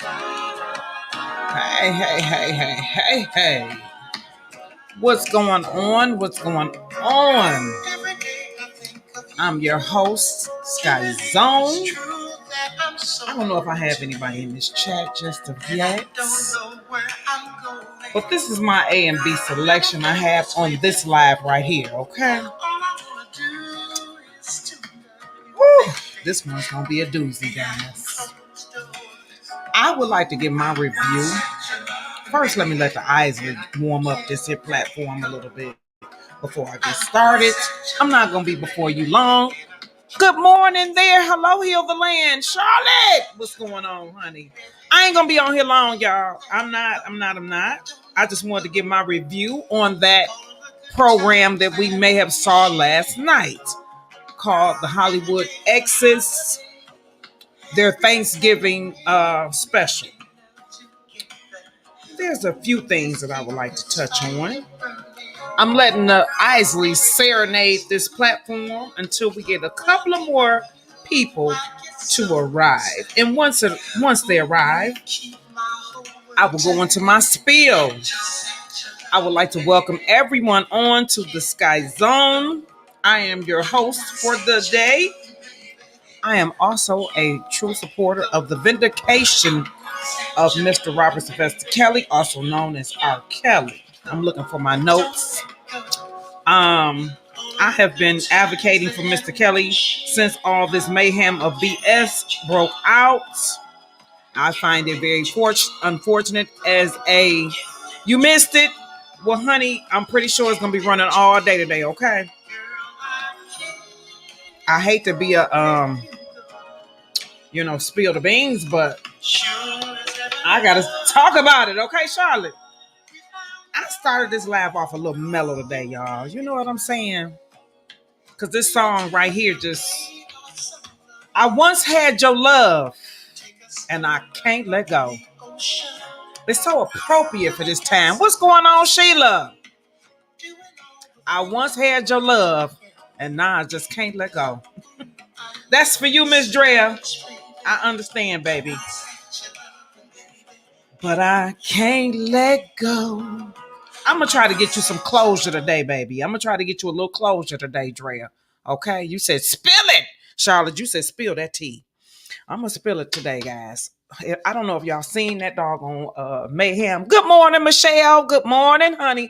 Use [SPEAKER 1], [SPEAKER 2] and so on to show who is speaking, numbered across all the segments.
[SPEAKER 1] Hey, hey, hey, hey, hey, hey. What's going on? What's going on? I'm your host, SkkyZone. I don't know if I have anybody in this chat just of yet. But this is my A and B selection I have on this live right here, okay? Woo, this one's going to be a doozy, guys. I would like to give my review. First, let me let the eyes warm up this here platform a little bit before I get started. I'm not going to be before you long. Good morning there. Hello, Heal the Land. Charlotte, what's going on, honey? I ain't going to be on here long, y'all. I'm not. I just wanted to give my review on that program that we may have saw last night called the Hollywood Exes, their Thanksgiving special. There's a few things that I would like to touch on. I'm letting the Isley serenade this platform until we get a couple of more people to arrive. And once they arrive, I will go into my spiel. I would like to welcome everyone on to the SkkyZone. I am your host for the day. I am also a true supporter of the vindication of Mr. Robert Sylvester Kelly, also known as R. Kelly. I'm looking for my notes. I have been advocating for Mr. Kelly since all this mayhem of BS broke out. I find it very unfortunate you missed it. Well, honey, I'm pretty sure it's going to be running all day today, okay? I hate to be spill the beans, but I got to talk about it, okay, Charlotte? I started this live off a little mellow today, y'all. You know what I'm saying? Because this song right here I once had your love, and I can't let go. It's so appropriate for this time. What's going on, Sheila? I once had your love, and now I just can't let go. That's for you, Miss Drea. I understand, baby. But I can't let go. I'm going to try to get you some closure today, baby. I'm going to try to get you a little closure today, Drea. Okay? You said spill it. Charlotte, you said spill that tea. I'm going to spill it today, guys. I don't know if y'all seen that doggone mayhem. Good morning, Michelle. Good morning, honey.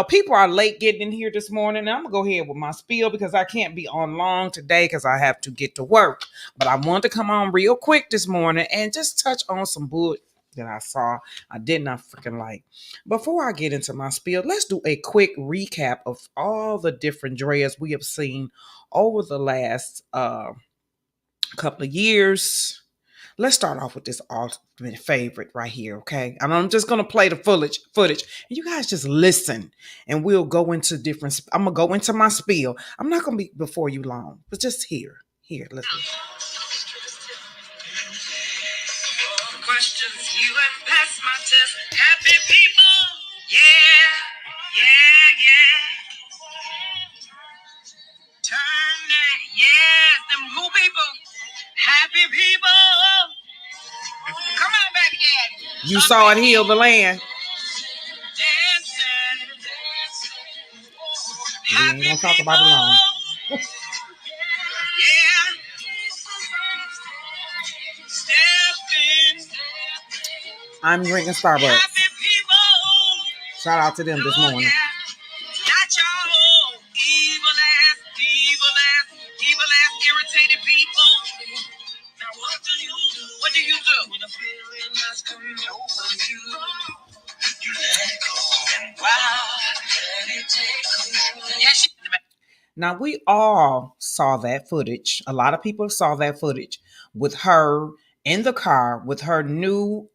[SPEAKER 1] People are late getting in here this morning. And I'm going to go ahead with my spiel because I can't be on long today because I have to get to work. But I wanted to come on real quick this morning and just touch on some bull that I saw I did not freaking like. Before I get into my spiel, let's do a quick recap of all the different Dreas we have seen over the last couple of years. Let's start off with this ultimate favorite right here, okay? And I'm just gonna play the footage, and you guys just listen, and we'll go into different. I'm gonna go into my spiel. I'm not gonna be before you long, but just here, listen. Questions, you have passed my test. Happy people, yeah. Turn it, yes, them who people. Happy people. Come on, baby daddy. You saw it heal the land. We ain't gonna talk about it long. Yeah. I'm drinking Starbucks. Shout out to them this morning. Not y'all evil ass, irritated people. Now what do you do? What do you do? When a feeling has come over you, you let go and wow, let it take control. Yes. Now we all saw that footage. A lot of people saw that footage with her in the car with her new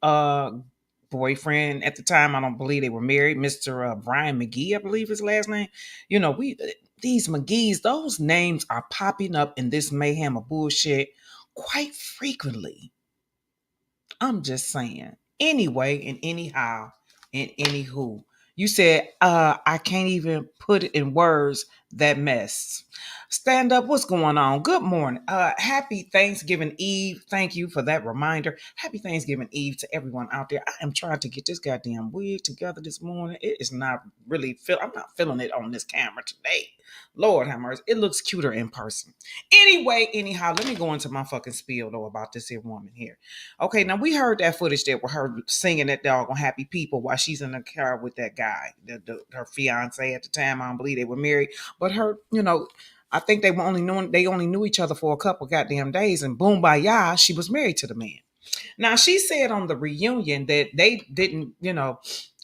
[SPEAKER 1] boyfriend at the time. I don't believe they were married, Mr. Brian McGee, I believe his last name. These McGees, those names are popping up in this mayhem of bullshit quite frequently. I'm just saying. Anyway, and anyhow, and anywho, You said, I can't even put it in words, that mess. Stand up, what's going on? Good morning. Happy Thanksgiving Eve. Thank you for that reminder. Happy Thanksgiving Eve to everyone out there. I am trying to get this goddamn wig together this morning. It is not really I'm not feeling it on this camera today. Lord have mercy. It looks cuter in person. Anyway, anyhow, let me go into my fucking spiel though about this here woman here. Okay, now we heard that footage there with her singing that dog on Happy People while she's in the car with that guy, her fiance at the time. I don't believe they were married, but her, I think they only knew each other for a couple goddamn days, and boom by ya, she was married to the man. Now she said on the reunion that they didn't,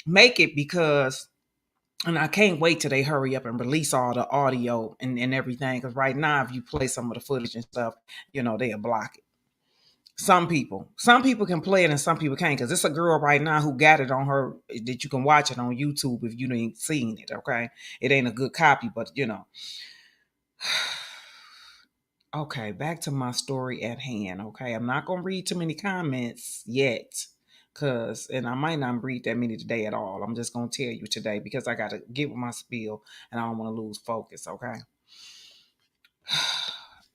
[SPEAKER 1] make it because, and I can't wait till they hurry up and release all the audio and everything. Because right now, if you play some of the footage and stuff, they'll block it. Some people can play it and some people can't. Because it's a girl right now who got it on her that you can watch it on YouTube if you ain't seen it. Okay, it ain't a good copy, but Okay, back to my story at hand. Okay, I'm not gonna read too many comments yet, and I might not read that many today at all. I'm just gonna tell you today because I gotta get with my spiel and I don't want to lose focus. Okay,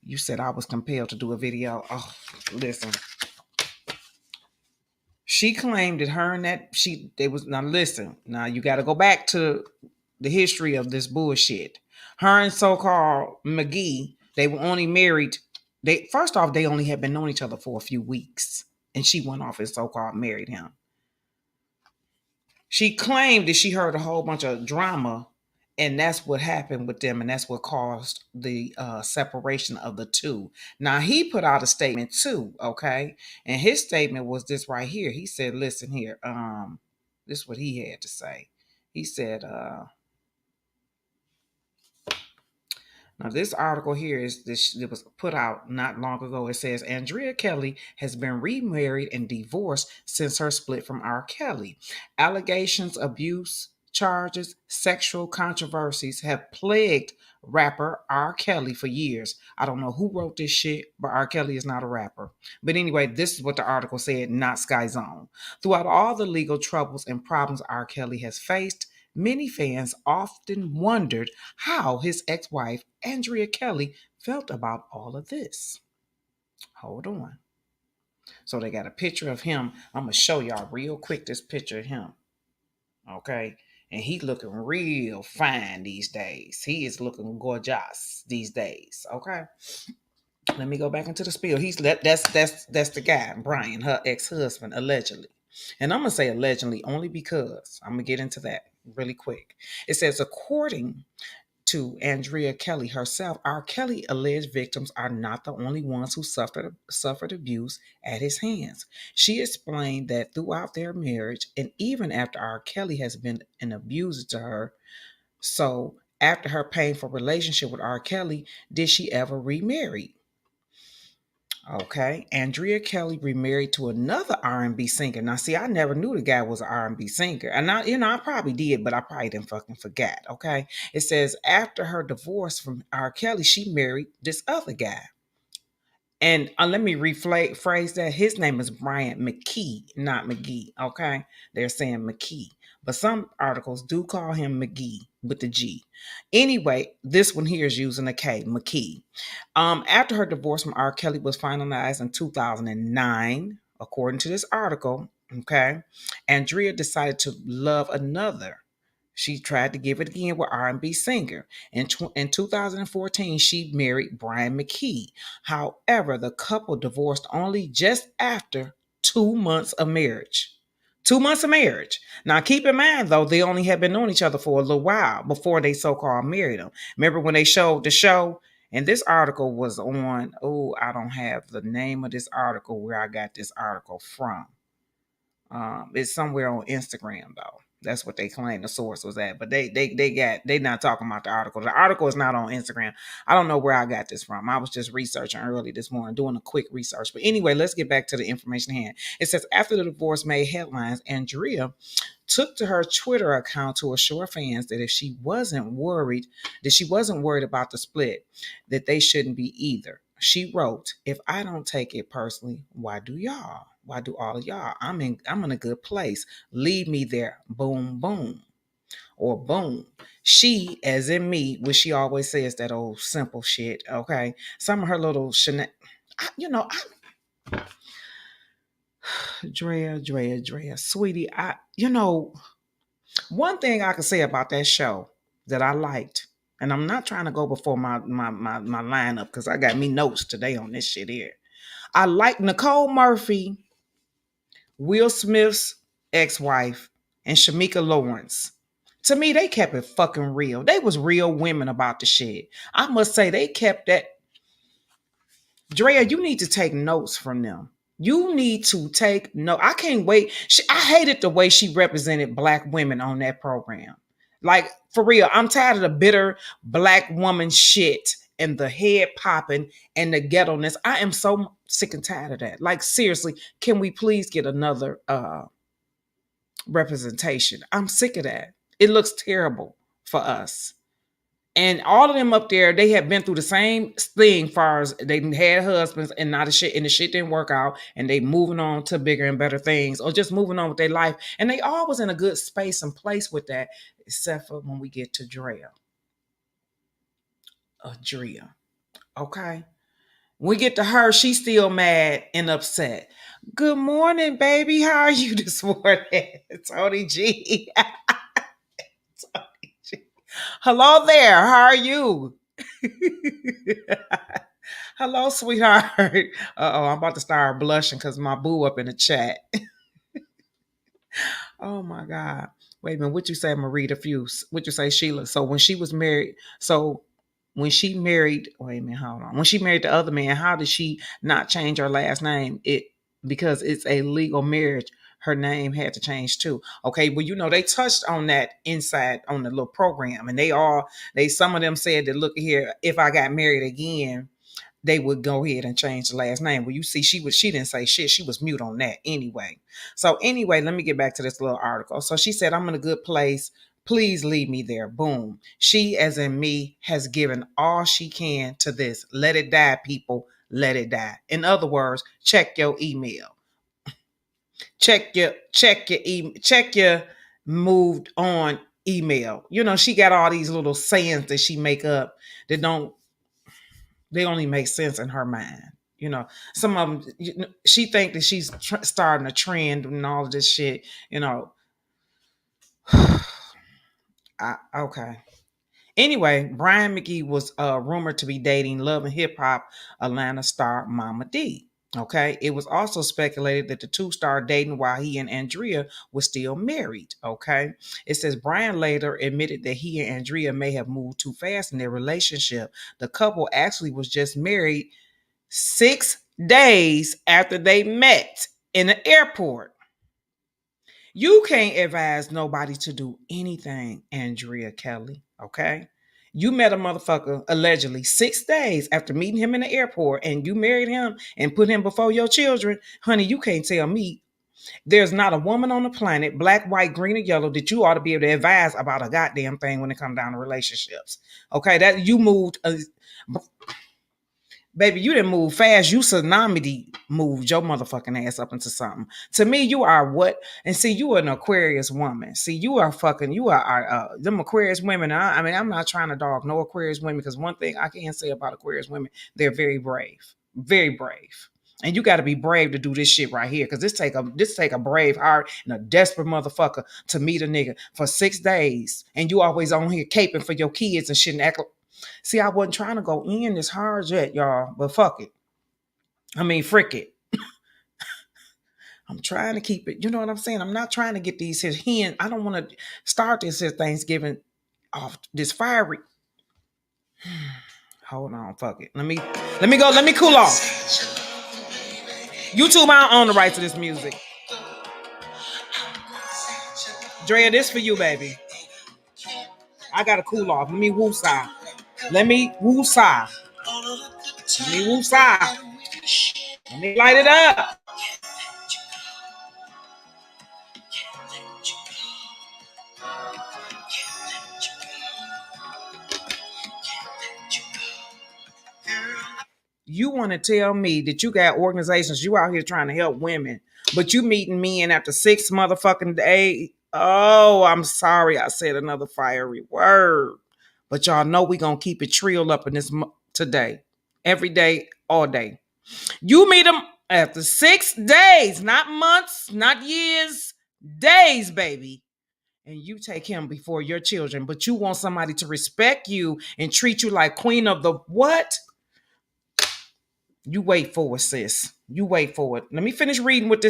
[SPEAKER 1] you said I was compelled to do a video. Oh, listen. She claimed that her and that she they was now listen. Now you got to go back to the history of this bullshit. Her and so-called McGee, they were only married. They first off, they only had been knowing each other for a few weeks, and she went off and so-called married him. She claimed that she heard a whole bunch of drama, and that's what happened with them, and that's what caused the separation of the two. Now he put out a statement too, okay, and his statement was this right here. He said, "Listen here, this is what he had to say." He said, Now, this article here it was put out not long ago. It says Andrea Kelly has been remarried and divorced since her split from R. Kelly. Allegations, abuse charges, sexual controversies have plagued rapper R. Kelly for years. I don't know who wrote this shit, but R. Kelly is not a rapper. But anyway, this is what the article said, not SkkyZone. Throughout all the legal troubles and problems R. Kelly has faced, many fans often wondered how his ex wife, Andrea Kelly, felt about all of this. Hold on. So they got a picture of him. I'm going to show y'all real quick this picture of him. Okay. And he looking real fine these days. He is looking gorgeous these days. Okay. Let me go back into the spiel. That's the guy, Brian, her ex-husband, allegedly. And I'm gonna say allegedly only because I'm gonna get into that really quick. It says, according to Andrea Kelly herself, R. Kelly alleged victims are not the only ones who suffered abuse at his hands. She explained that throughout their marriage, and even after R. Kelly has been an abuser to her, so after her painful relationship with R. Kelly, did she ever remarry? Okay, Andrea Kelly remarried to another R&B singer. Now, see, I never knew the guy was an R&B singer, and I probably did, but I probably didn't fucking forget. Okay, it says after her divorce from R. Kelly, she married this other guy. And let me rephrase that. His name is Brian McKee, not McGee. Okay, they're saying McKee, but some articles do call him McGee with the G. Anyway, this one here is using a K, McKee. After her divorce from R. Kelly was finalized in 2009, according to this article, okay, Andrea decided to love another. She tried to give it again with R&B singer. In 2014, she married Brian McKee. However, the couple divorced only just after 2 months of marriage. 2 months of marriage. Now, keep in mind, though, they only had been knowing each other for a little while before they so-called married them. Remember when they showed the show? And this article was on, I don't have the name of this article where I got this article from. It's somewhere on Instagram though. That's what they claim the source was at. But they not talking about the article. The article is not on Instagram. I don't know where I got this from. I was just researching early this morning, doing a quick research. But anyway, let's get back to the information hand. It says after the divorce made headlines, Andrea took to her Twitter account to assure fans that she wasn't worried about the split, that they shouldn't be either. She wrote, "If I don't take it personally, why do y'all? Why do all of y'all? I'm in a good place. Leave me there. Boom, boom." or boom. She, as in me, which she always says that old simple shit. Okay, some of her little Drea, sweetie. One thing I can say about that show that I liked, and I'm not trying to go before my lineup because I got me notes today on this shit here. I like Nicole Murphy, Will Smith's ex-wife, and Shamika Lawrence. To me, they kept it fucking real. They was real women about the shit. I must say they kept that. Drea, you need to take notes from them. You need to take note. I can't wait. I hated the way she represented black women on that program. Like, for real, I'm tired of the bitter black woman shit and the head popping and the ghetto-ness. I am so sick and tired of that. Like, seriously, can we please get another representation? I'm sick of that. It looks terrible for us. And all of them up there, they have been through the same thing far as they had husbands and not a shit, and the shit didn't work out, and they moving on to bigger and better things, or just moving on with their life. And they all was in a good space and place with that, except for when we get to Drea. Andrea. Okay. When we get to her, she's still mad and upset. Good morning, baby. How are you this morning? Tony G. Tony G. Hello there. How are you? Hello, sweetheart. Uh-oh, I'm about to start blushing because my boo up in the chat. Oh my God. Wait a minute. What you say, Marie Fuse? What you say, Sheila? So when she was married, when she married, wait a minute, hold on. When she married the other man, how did she not change her last name? Because it's a legal marriage, her name had to change too. Okay, well, they touched on that inside on the little program, and some of them said that, look here, if I got married again, they would go ahead and change the last name. Well, you see, she didn't say shit. She was mute on that anyway. So anyway, let me get back to this little article. So she said, I'm in a good place. Please leave me there. Boom. She, as in me, has given all she can to this. Let it die, people. Let it die. In other words, check your email. Check your moved on email. She got all these little sayings that she make up that they only make sense in her mind. Some of them, she think that she's starting a trend and all of this shit. Okay. Anyway, Brian McGee was rumored to be dating Love and Hip Hop Atlanta star Mama D. Okay. It was also speculated that the two started dating while he and Andrea were still married. Okay. It says Brian later admitted that he and Andrea may have moved too fast in their relationship. The couple actually was just married 6 days after they met in the airport. You can't advise nobody to do anything, Andrea Kelly, okay? You met a motherfucker allegedly 6 days after meeting him in the airport, and you married him and put him before your children. Honey, you can't tell me there's not a woman on the planet, black, white, green, or yellow, that you ought to be able to advise about a goddamn thing when it comes down to relationships. Okay, that you moved... Baby, you didn't move fast. You tsunami moved your motherfucking ass up into something. To me, you are what? And see, you are an Aquarius woman. See, you are them Aquarius women. I mean, I'm not trying to dog no Aquarius women, because one thing I can say about Aquarius women, they're very brave. Very brave. And you got to be brave to do this shit right here, because this take a brave heart and a desperate motherfucker to meet a nigga for 6 days, and you always on here caping for your kids and shit and act. See, I wasn't trying to go in this hard yet, y'all, but fuck it. I mean, frick it. I'm trying to keep it. You know what I'm saying? I'm not trying to get these his hen. I don't want to start this his Thanksgiving off this fiery. Hold on, fuck it. Let me go. Let me cool off. YouTube, I don't own the rights to this music. Drea, this for you, baby. I gotta cool off. Let me woosah. Let me woosah. Let me woosah. Let me light it up. You want to tell me that you got organizations, you out here trying to help women, but you meeting men after 6 motherfucking days, Oh, I'm sorry I said another fiery word. But y'all know we going to keep it trill up in this today. Every day, all day. You meet him after 6 days, not months, not years, days, baby. And you take him before your children, but you want somebody to respect you and treat you like queen of the what? You wait for it, sis. You wait for it. Let me finish reading what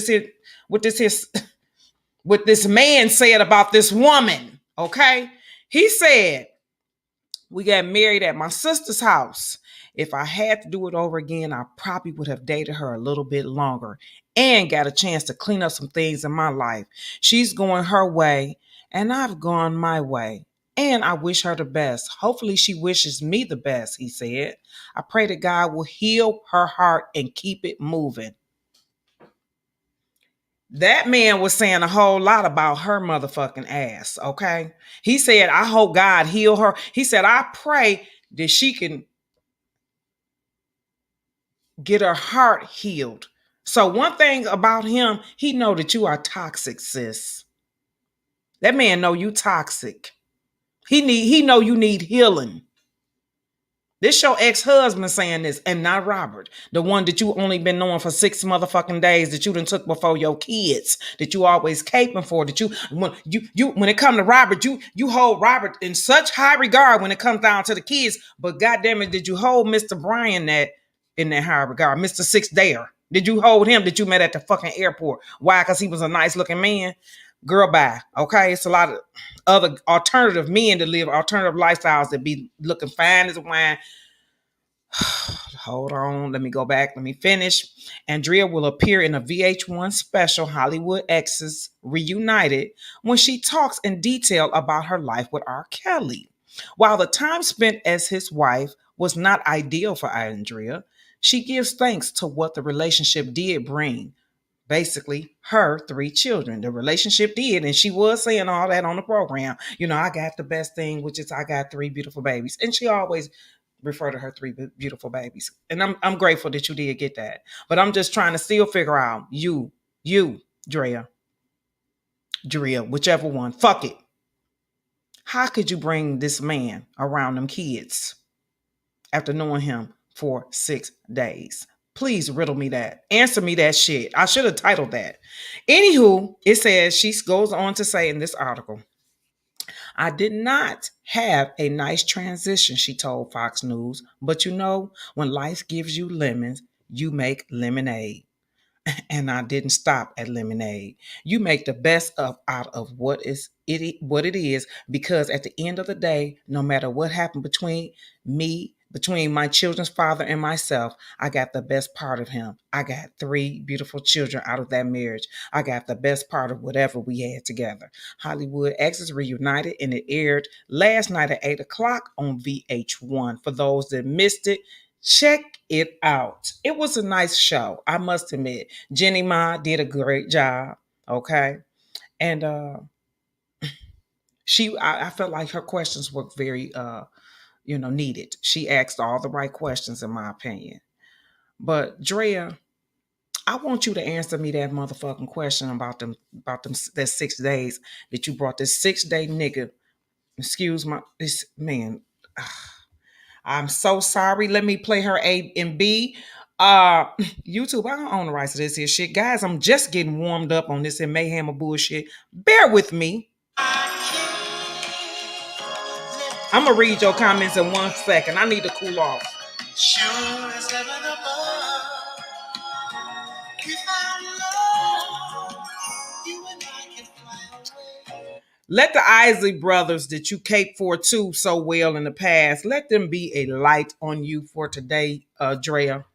[SPEAKER 1] what this man said about this woman. Okay. He said, we got married at my sister's house. If I had to do it over again, I probably would have dated her a little bit longer and got a chance to clean up some things in my life. She's going her way and I've gone my way. And I wish her the best. Hopefully, she wishes me the best, he said. I pray that God will heal her heart and keep it moving. That man was saying a whole lot about her motherfucking ass, okay? He said, I hope God heal her. He said, I pray that she can get her heart healed. So one thing about him, he know that you are toxic, sis. That man know you toxic. He know you need healing. This your ex-husband saying this, and not Robert, the one that you only been knowing for 6 motherfucking days, that you done took before your kids, that you always caping for, that you when it come to Robert, you hold Robert in such high regard when it comes down to the kids, but goddamn it, did you hold Mr. Brian that in that high regard, Mr. Six Dare? Did you hold him that you met at the fucking airport? Why? Because he was a nice looking man. Girl, bye. Okay, it's a lot of other alternative men that live alternative lifestyles that be looking fine as wine. Hold on, let me go back. Let me finish. Andrea will appear in a VH1 special, Hollywood Exes Reunited, when she talks in detail about her life with R. Kelly. While the time spent as his wife was not ideal for Andrea, she gives thanks to what the relationship did bring. Basically, her 3 children. The relationship did, and she was saying all that on the program. I got the best thing, which is I got 3 beautiful babies. And she always refer to her 3 beautiful babies. And I'm grateful that you did get that. But I'm just trying to still figure out you, Drea, whichever one. Fuck it. How could you bring this man around them kids after knowing him for 6 days? Please riddle me that. Answer me that shit. I should have titled that. Anywho, it says, she goes on to say in this article, I did not have a nice transition, she told Fox News. But when life gives you lemons, you make lemonade. And I didn't stop at lemonade. You make the best out of what it is, because at the end of the day, no matter what happened between my children's father and myself, I got the best part of him. I got 3 beautiful children out of that marriage. I got the best part of whatever we had together. Hollywood Exes Reunited, and it aired last night at 8 o'clock on VH1. For those that missed it, check it out. It was a nice show, I must admit. Jenny Ma did a great job. Okay. And I felt like her questions were very needed. She asked all the right questions, in my opinion. But Drea, I want you to answer me that motherfucking question about them that 6 days that you brought this 6-day nigga. Excuse my this man. I'm so sorry. Let me play her A and B. YouTube, I don't own the rights to this here shit. Guys, I'm just getting warmed up on this and mayhem of bullshit. Bear with me. I'm gonna read your comments in 1 second. I need to cool off. Sure as heaven above, we found love. You and I can fly away. Let the Isley brothers that you cape for too so well in the past, let them be a light on you for today, Drea.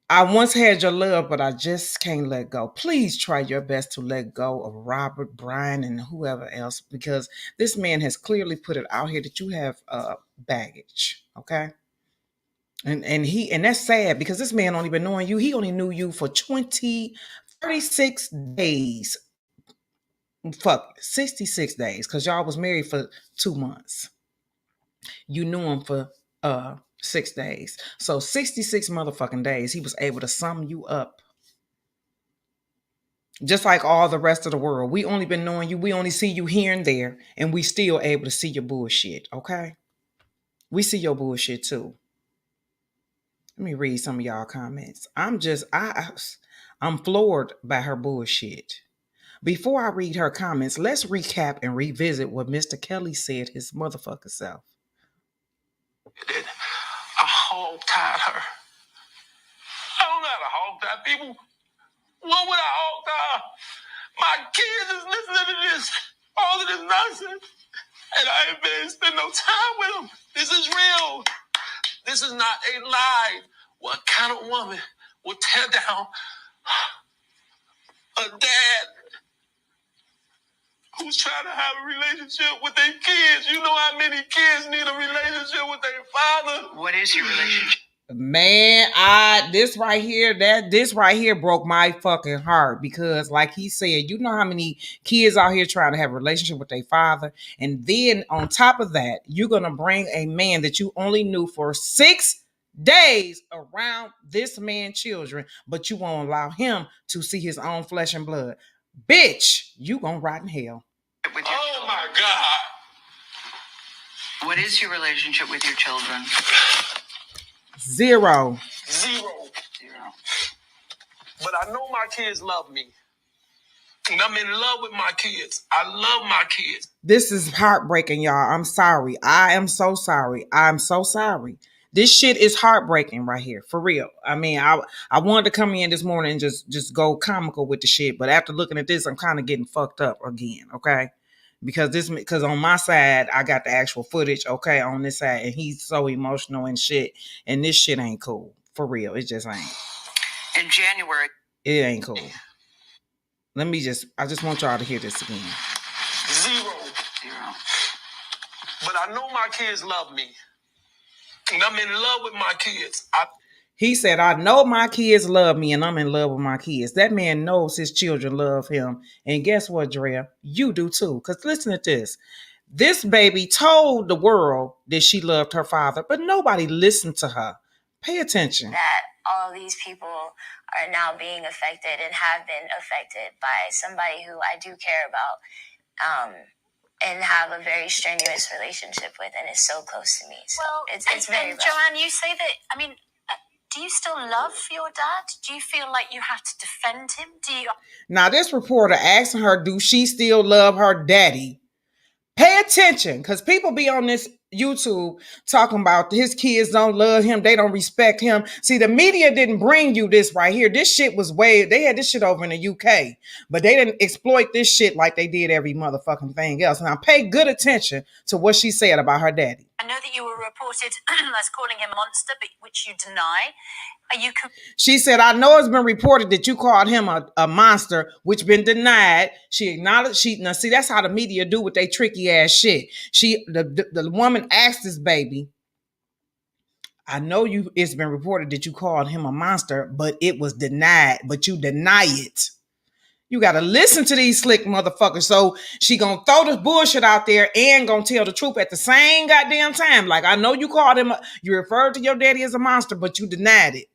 [SPEAKER 1] I once had your love, but I just can't let go. Please try your best to let go of Robert, Brian, and whoever else, because this man has clearly put it out here that you have baggage. Okay. And that's sad, because this man only been knowing you. He only knew you for 36 days. Fuck, 66 days, because y'all was married for 2 months. You knew him for 6 days. So 66 motherfucking days, he was able to sum you up Just like all the rest of the world. We only been knowing you. We only see you here and there. And we still able to see your bullshit. Okay? We see your bullshit too. Let me read some of y'all comments. I'm floored by her bullshit. Before I read her comments, let's recap and revisit what Mr. Kelly said his motherfucking self.
[SPEAKER 2] I hog tied her. I don't know how to hog tie people. What would I hog tie? My kids is listening to this, all of this nonsense, and I ain't been spend no time with them. This is real. This is not a lie. What kind of woman would tear down a dad who's trying to have a relationship with their kids? You know how many kids need a relationship with their father? What is your relationship?
[SPEAKER 1] Man, this right here broke my fucking heart because, like he said, you know how many kids out here trying to have a relationship with their father, and then on top of that, you're gonna bring a man that you only knew for 6 days around this man's children, but you won't allow him to see his own flesh and blood. Bitch, you gonna rot in hell.
[SPEAKER 2] Oh my God! What is your relationship with your children?
[SPEAKER 1] Zero.
[SPEAKER 2] But I know my kids love me. And I'm in love with my kids. I love my kids.
[SPEAKER 1] This is heartbreaking, y'all. I'm sorry. I am so sorry. I'm so sorry. This shit is heartbreaking right here, for real. I mean, I wanted to come in this morning and just go comical with the shit, but after looking at this, I'm kind of getting fucked up again, okay? Because on my side, I got the actual footage, okay, on this side, and he's so emotional and shit, and this shit ain't cool, for real. It just ain't.
[SPEAKER 2] In January,
[SPEAKER 1] it ain't cool. I just want y'all to hear this again.
[SPEAKER 2] Zero. But I know my kids love me. And I'm in love with my kids.
[SPEAKER 1] He said, I know my kids love me and I'm in love with my kids. That man knows his children love him. And guess what, Drea? You do too. Because listen to this. This baby told the world that she loved her father, but nobody listened to her. Pay attention.
[SPEAKER 3] That all these people are now being affected and have been affected by somebody who I do care about. And have a very strenuous relationship with, and is so close to me. So well, it's very rough.
[SPEAKER 4] Joanne, you say that, I mean, do you still love your dad? Do you feel like you have to defend him?
[SPEAKER 1] Now, this reporter asking her, do she still love her daddy? Pay attention, because people be on this YouTube talking about his kids don't love him, they don't respect him. See, the media didn't bring you this right here. This shit was they had this shit over in the UK, but they didn't exploit this shit like they did every motherfucking thing else. Now, pay good attention to what she said about her daddy.
[SPEAKER 4] I know that you were reported as calling him a monster, but which you deny.
[SPEAKER 1] She said, I know it's been reported that you called him a monster, which been denied. She acknowledged. Now, see, that's how the media do with they tricky ass shit. The woman asked this baby, I know it's been reported that you called him a monster, but it was denied, but you deny it. You got to listen to these slick motherfuckers. So she going to throw this bullshit out there and going to tell the truth at the same goddamn time. Like, I know you called him, you referred to your daddy as a monster, but you denied it.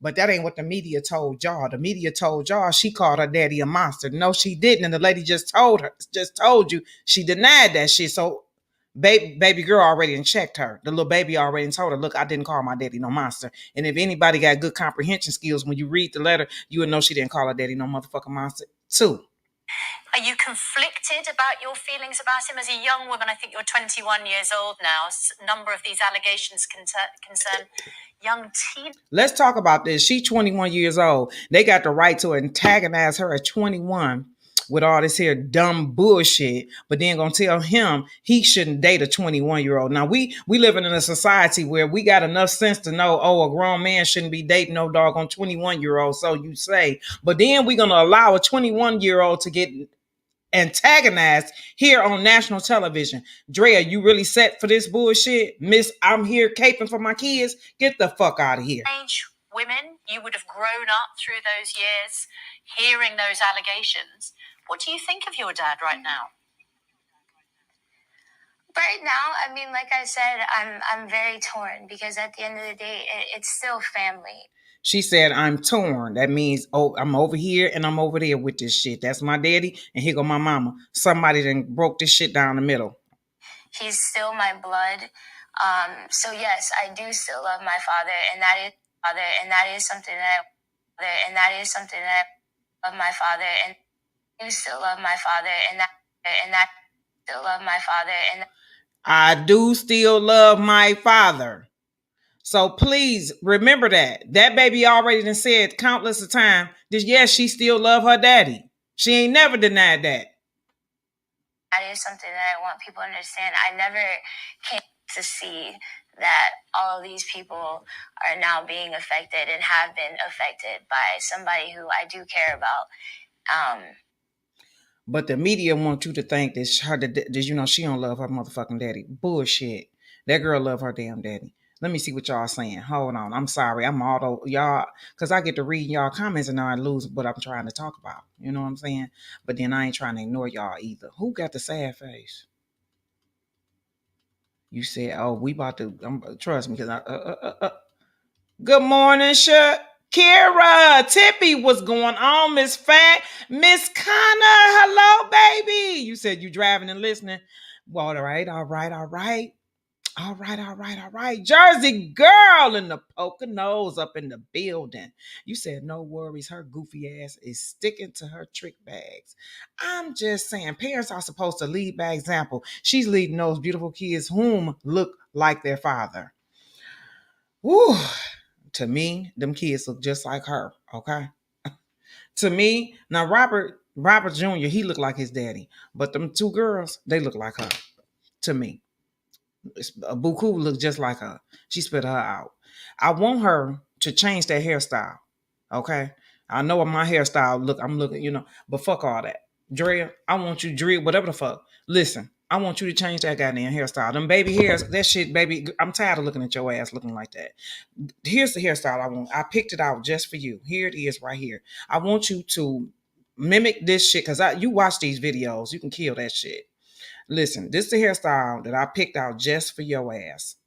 [SPEAKER 1] But that ain't what the media told y'all. The media told y'all she called her daddy a monster. No, she didn't. And the lady just told you she denied that shit. So baby girl already checked her. The little baby already told her, look, I didn't call my daddy no monster. And if anybody got good comprehension skills, when you read the letter, you would know she didn't call her daddy no motherfucking monster too.
[SPEAKER 4] Are you conflicted about your feelings about him as a young woman? I think you're 21 years old now. A number of these allegations concern young teen.
[SPEAKER 1] Let's talk about this. She's 21 years old. They got the right to antagonize her at 21 with all this here dumb bullshit, but then gonna tell him he shouldn't date a 21-year-old. Now, we living in a society where we got enough sense to know, a grown man shouldn't be dating no doggone 21-year-old, so you say. But then we're gonna allow a 21-year-old to get antagonized here on national television. Drea, you really set for this bullshit? Miss, I'm here caping for my kids. Get the fuck out of here.
[SPEAKER 4] Women, you would have grown up through those years hearing those allegations. What do you think of your dad right now?
[SPEAKER 3] Right now, I mean, like I said, I'm very torn because at the end of the day, it's still family.
[SPEAKER 1] She said, I'm torn. That means, oh, I'm over here and I'm over there with this shit. That's my daddy, and here go my mama. Somebody then broke this shit down the middle.
[SPEAKER 3] He's still my blood. So yes, I do still love my father, and that is something that I love my father, and I do still love my father, and that still love my father, and
[SPEAKER 1] I do still love my father. So please remember that. That baby already done said countless of times that yes, she still love her daddy. She ain't never denied that.
[SPEAKER 3] that is something that I want people to understand. I never came to see that all of these people are now being affected and have been affected by somebody who I do care about.
[SPEAKER 1] But the media want you to think that she don't love her motherfucking daddy. Bullshit. That girl love her damn daddy. Let me see what y'all saying. Hold on. I'm sorry. I'm auto y'all because I get to read y'all comments and now I lose what I'm trying to talk about. You know what I'm saying? But then I ain't trying to ignore y'all either. Who got the sad face? You said, "Oh, we about to trust me because Good morning, Kira, Tippy, what's going on, Miss Fat, Miss Connor? Hello, baby. You said you driving and listening. Well, all right. Jersey girl in the poker nose up in the building. You said no worries. Her goofy ass is sticking to her trick bags. I'm just saying, parents are supposed to lead by example. She's leading those beautiful kids whom look like their father. Woo. To me, them kids look just like her. Okay. To me, now Robert Jr., he looked like his daddy, but them two girls, they look like her. To me, Buku look just like her. She spit her out. I want her to change that hairstyle. Okay. I know what my hairstyle look. I'm looking, but fuck all that. Drea, I want you, Drea, whatever the fuck. Listen, I want you to change that goddamn hairstyle. Them baby hairs, that shit, baby. I'm tired of looking at your ass looking like that. Here's the hairstyle I want. I picked it out just for you. Here it is right here. I want you to mimic this shit because you watch these videos. You can kill that shit. Listen, this is the hairstyle that I picked out just for your ass.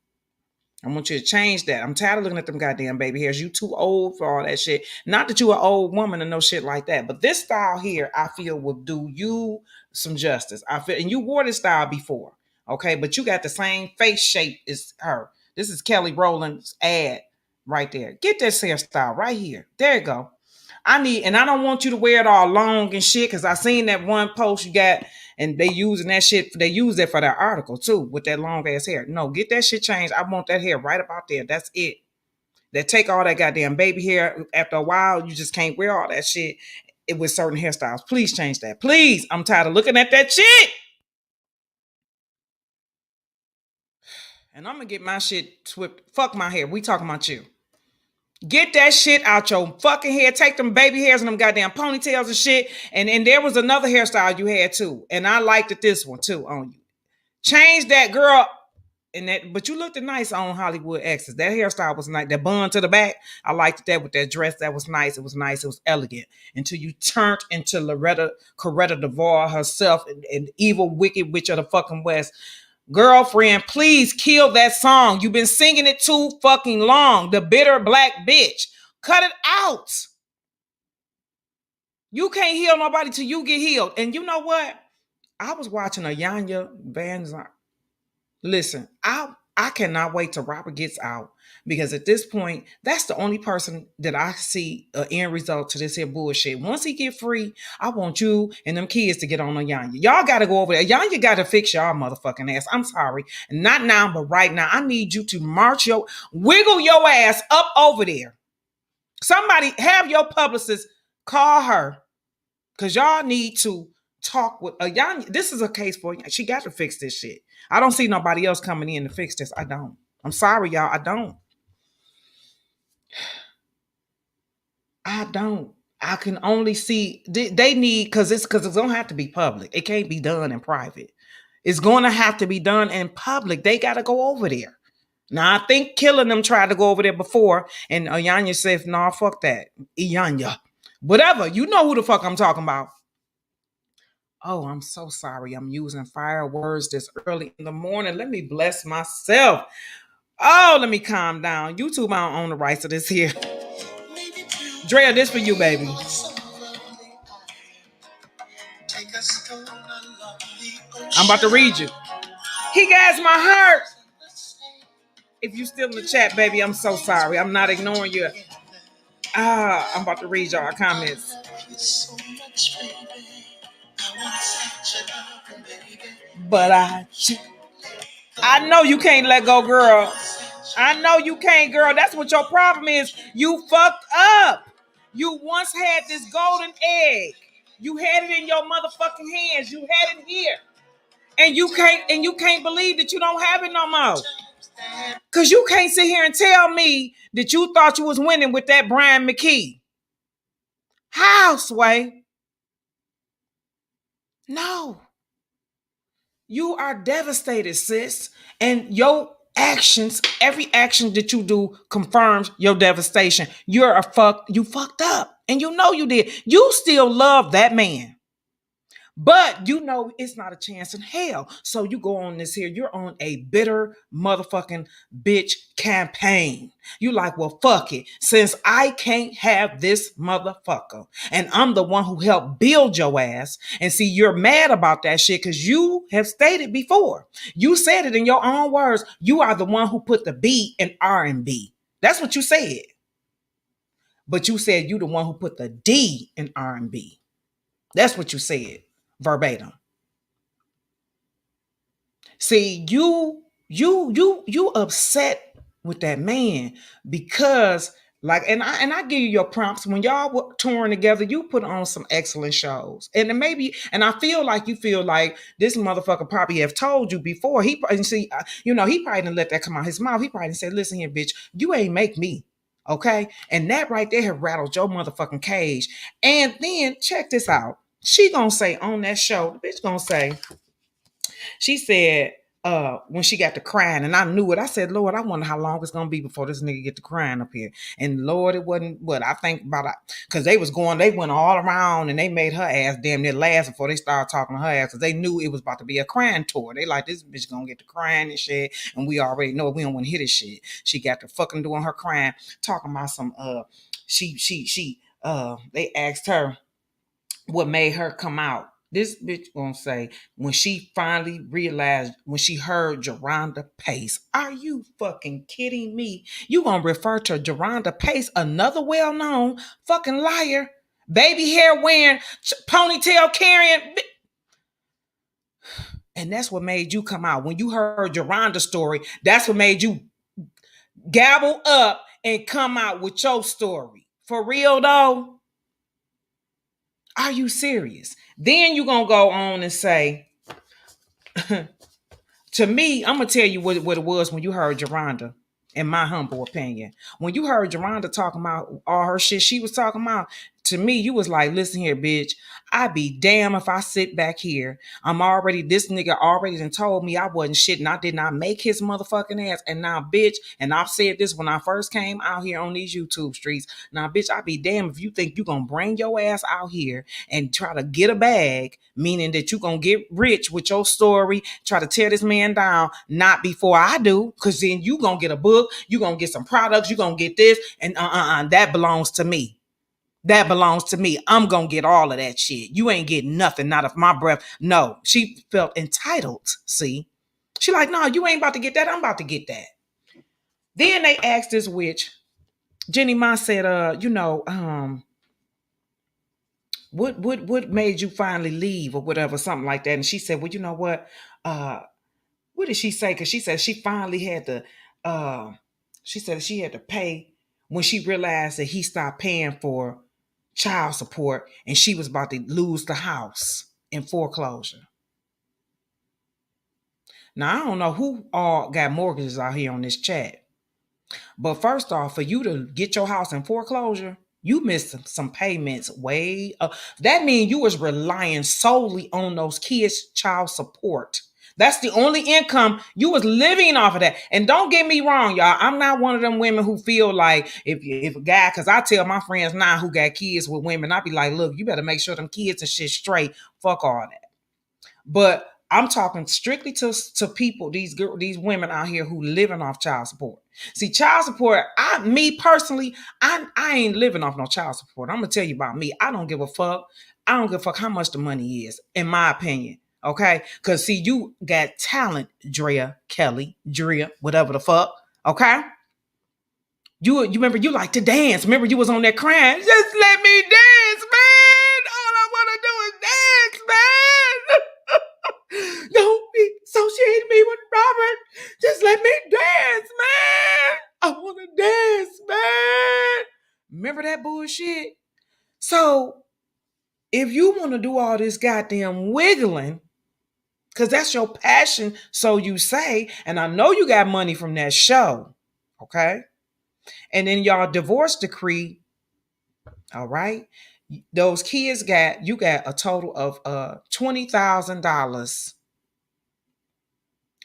[SPEAKER 1] I want you to change that. I'm tired of looking at them goddamn baby hairs. You too old for all that shit. Not that you an old woman and no shit like that, but this style here, I feel will do you some justice. I feel, and you wore this style before, okay? But you got the same face shape as her. This is Kelly Rowland's ad right there. Get this hairstyle right here. There you go. And I don't want you to wear it all long and shit because I seen that one post you got and they using that shit. They use that for their article too with that long ass hair. No, get that shit changed. I want that hair right about there. That's it. That take all that goddamn baby hair. After a while, you just can't wear all that shit with certain hairstyles. Please change that. Please. I'm tired of looking at that shit. And I'm gonna get my shit swept. Fuck my hair. We talking about you. Get that shit out your fucking head. Take them baby hairs and them goddamn ponytails and shit. And there was another hairstyle you had too. And I liked it this one too on you. Change that girl. But you looked nice on Hollywood Exes. That hairstyle was nice. That bun to the back. I liked that with that dress. That was nice. It was nice. It was elegant. Until you turned into Coretta Devore herself, an evil, wicked witch of the fucking West. Girlfriend, please kill that song. You've been singing it too fucking long. The bitter black bitch. Cut it out. You can't heal nobody till you get healed. And you know what? I was watching a Yanya Van Zandt. Listen, I cannot wait till Robert gets out because at this point, that's the only person that I see an end result to this here bullshit. Once he get free, I want you and them kids to get on Yanya. Y'all got to go over there. Yanya got to fix y'all motherfucking ass. I'm sorry. Not now, but right now. I need you to wiggle your ass up over there. Somebody have your publicist call her because y'all need to talk with Yanya. This is a case for she got to fix this shit. I don't see nobody else coming in to fix this. I don't. I'm sorry, y'all. I don't. I can only see they need because it's gonna have to be public. It can't be done in private. It's gonna have to be done in public. They gotta go over there. Now I think Killing them tried to go over there before, and Yanya said, "Nah, fuck that, Yanya, whatever." You know who the fuck I'm talking about. Oh, I'm so sorry. I'm using fire words this early in the morning. Let me bless myself. Oh, let me calm down. YouTube, I don't own the rights to this here. Drea, this for you, baby. I'm about to read you. He gas my heart. If you still in the chat, baby, I'm so sorry. I'm not ignoring you. I'm about to read y'all comments. But I know you can't let go, girl. I know you can't, girl. That's what your problem is. You fucked up. You once had this golden egg. You had it in your motherfucking hands. You had it here. And you can't believe that you don't have it no more. Cause you can't sit here and tell me that you thought you was winning with that Brian McKee. How, Sway? No. You are devastated, sis. And your actions, every action that you do confirms your devastation. You fucked up. And you know you did. You still love that man. But you know it's not a chance in hell. So you go on this here. You're on a bitter motherfucking bitch campaign. You like, well, fuck it. Since I can't have this motherfucker and I'm the one who helped build your ass. And see, you're mad about that shit because you have stated before. You said it in your own words. You are the one who put the B in R&B. That's what you said. But you said you the one who put the D in R&B. That's what you said. Verbatim. See, you upset with that man because, like, and I give you your prompts when y'all were touring together. You put on some excellent shows, and then maybe, and I feel like this motherfucker probably have told you before. He probably he probably didn't let that come out his mouth. He probably said, "Listen here, bitch, you ain't make me." Okay, and that right there have rattled your motherfucking cage. And then check this out. She gonna say on that show, the bitch gonna say, she said, when she got to crying, and I knew it. I said, Lord, I wonder how long it's gonna be before this nigga get to crying up here. And Lord, it wasn't what I think about it, because they went all around and they made her ass damn near last before they started talking to her ass, because they knew it was about to be a crying tour. They like, this bitch gonna get to crying and shit, and we already know we don't want to hear this shit. She got to fucking doing her crying, talking about some they asked her what made her come out. This bitch gonna say, when she finally realized, when she heard Geronda Pace. Are you fucking kidding me? You gonna refer to Geronda Pace, another well-known fucking liar, baby hair wearing, ponytail carrying, and that's what made you come out. When you heard Geronda's story, that's what made you gabble up and come out with your story. For real though? Are you serious? Then you're going to go on and say, to me, I'm going to tell you what it was when you heard Geronda, in my humble opinion. When you heard Geronda talking about all her shit she was talking about, to me, you was like, listen here, bitch, I'd be damn if I sit back here. This nigga already done told me I wasn't shit and I did not make his motherfucking ass. And now, bitch, and I've said this when I first came out here on these YouTube streets. Now, bitch, I'd be damn if you think you gonna bring your ass out here and try to get a bag, meaning that you gonna get rich with your story, try to tear this man down, not before I do, because then you gonna get a book, you gonna get some products, you gonna get this, and that belongs to me. That belongs to me. I'm going to get all of that shit. You ain't getting nothing, not of my breath. No, she felt entitled, see? She like, no, you ain't about to get that. I'm about to get that. Then they asked this witch. Jenny Ma said, what made you finally leave or whatever, something like that. And she said, well, you know what? What did she say? Because she said she finally had to, she said she had to pay when she realized that he stopped paying for child support and she was about to lose the house in foreclosure. Now, I don't know who all got mortgages out here on this chat, but first off, for you to get your house in foreclosure, you missed some payments way up. That means you was relying solely on those kids' child support. That's the only income you was living off of that. And don't get me wrong, y'all. I'm not one of them women who feel like if a guy, because I tell my friends now who got kids with women, I be like, look, you better make sure them kids and shit straight. Fuck all that. But I'm talking strictly to people, these women out here who living off child support. See, child support, me personally, I ain't living off no child support. I'm gonna tell you about me. I don't give a fuck. I don't give a fuck how much the money is, in my opinion. Okay? Cause see, you got talent, Drea, whatever the fuck. Okay? You remember you like to dance. Remember you was on that crying. Just let me dance, man. All I wanna do is dance, man. Don't be associating me with Robert. Just let me dance, man. I wanna dance, man. Remember that bullshit? So if you want to do all this goddamn wiggling, because that's your passion, so you say, and I know you got money from that show, okay? And then y'all divorce decree, all right? Those kids you got a total of $20,000,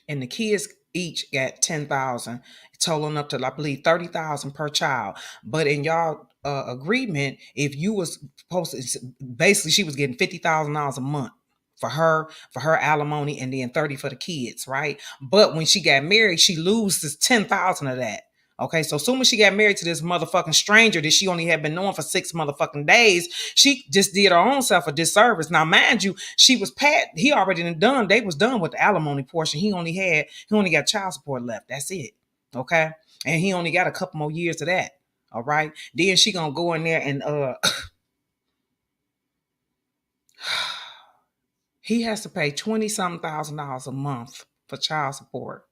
[SPEAKER 1] and the kids each got 10,000, totaling up to I believe 30,000 per child. But in y'all agreement, if you was supposed to, basically she was getting $50,000 a month for her alimony, and then 30 for the kids, right? But when she got married, she loses 10,000 of that. Okay, so soon as she got married to this motherfucking stranger that she only had been knowing for 6 motherfucking days, she just did her own self a disservice. Now, mind you, he already done, they was done with the alimony portion. He only got child support left. That's it. Okay, and he only got a couple more years of that. All right, then she gonna go in there and he has to pay $20-something thousand a month for child support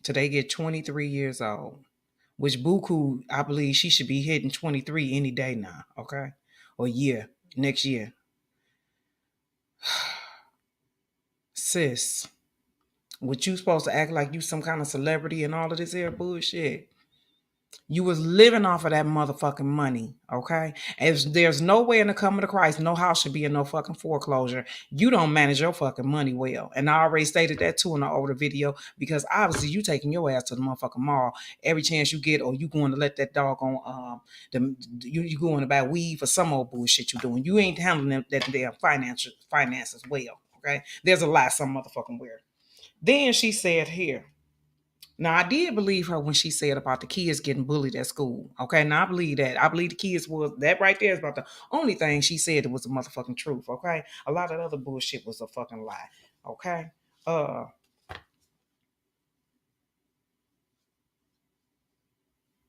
[SPEAKER 1] till they get 23 years old. Which Buku, I believe she should be hitting 23 any day now, okay? Or next year. Sis, what you supposed to act like you some kind of celebrity and all of this here bullshit? You was living off of that motherfucking money, okay? If there's no way in the coming to Christ, no house should be in no fucking foreclosure. You don't manage your fucking money well. And I already stated that too in the older video, because obviously you taking your ass to the motherfucking mall every chance you get, or you going to let that dog on you going to buy weed for some old bullshit you doing. You ain't handling that damn finances well, okay? There's a lot some motherfucking weird. Then she said here, now, I did believe her when she said about the kids getting bullied at school. Okay, now I believe that. I believe the kids was, that right there is about the only thing she said that was the motherfucking truth. Okay, a lot of other bullshit was a fucking lie. Okay,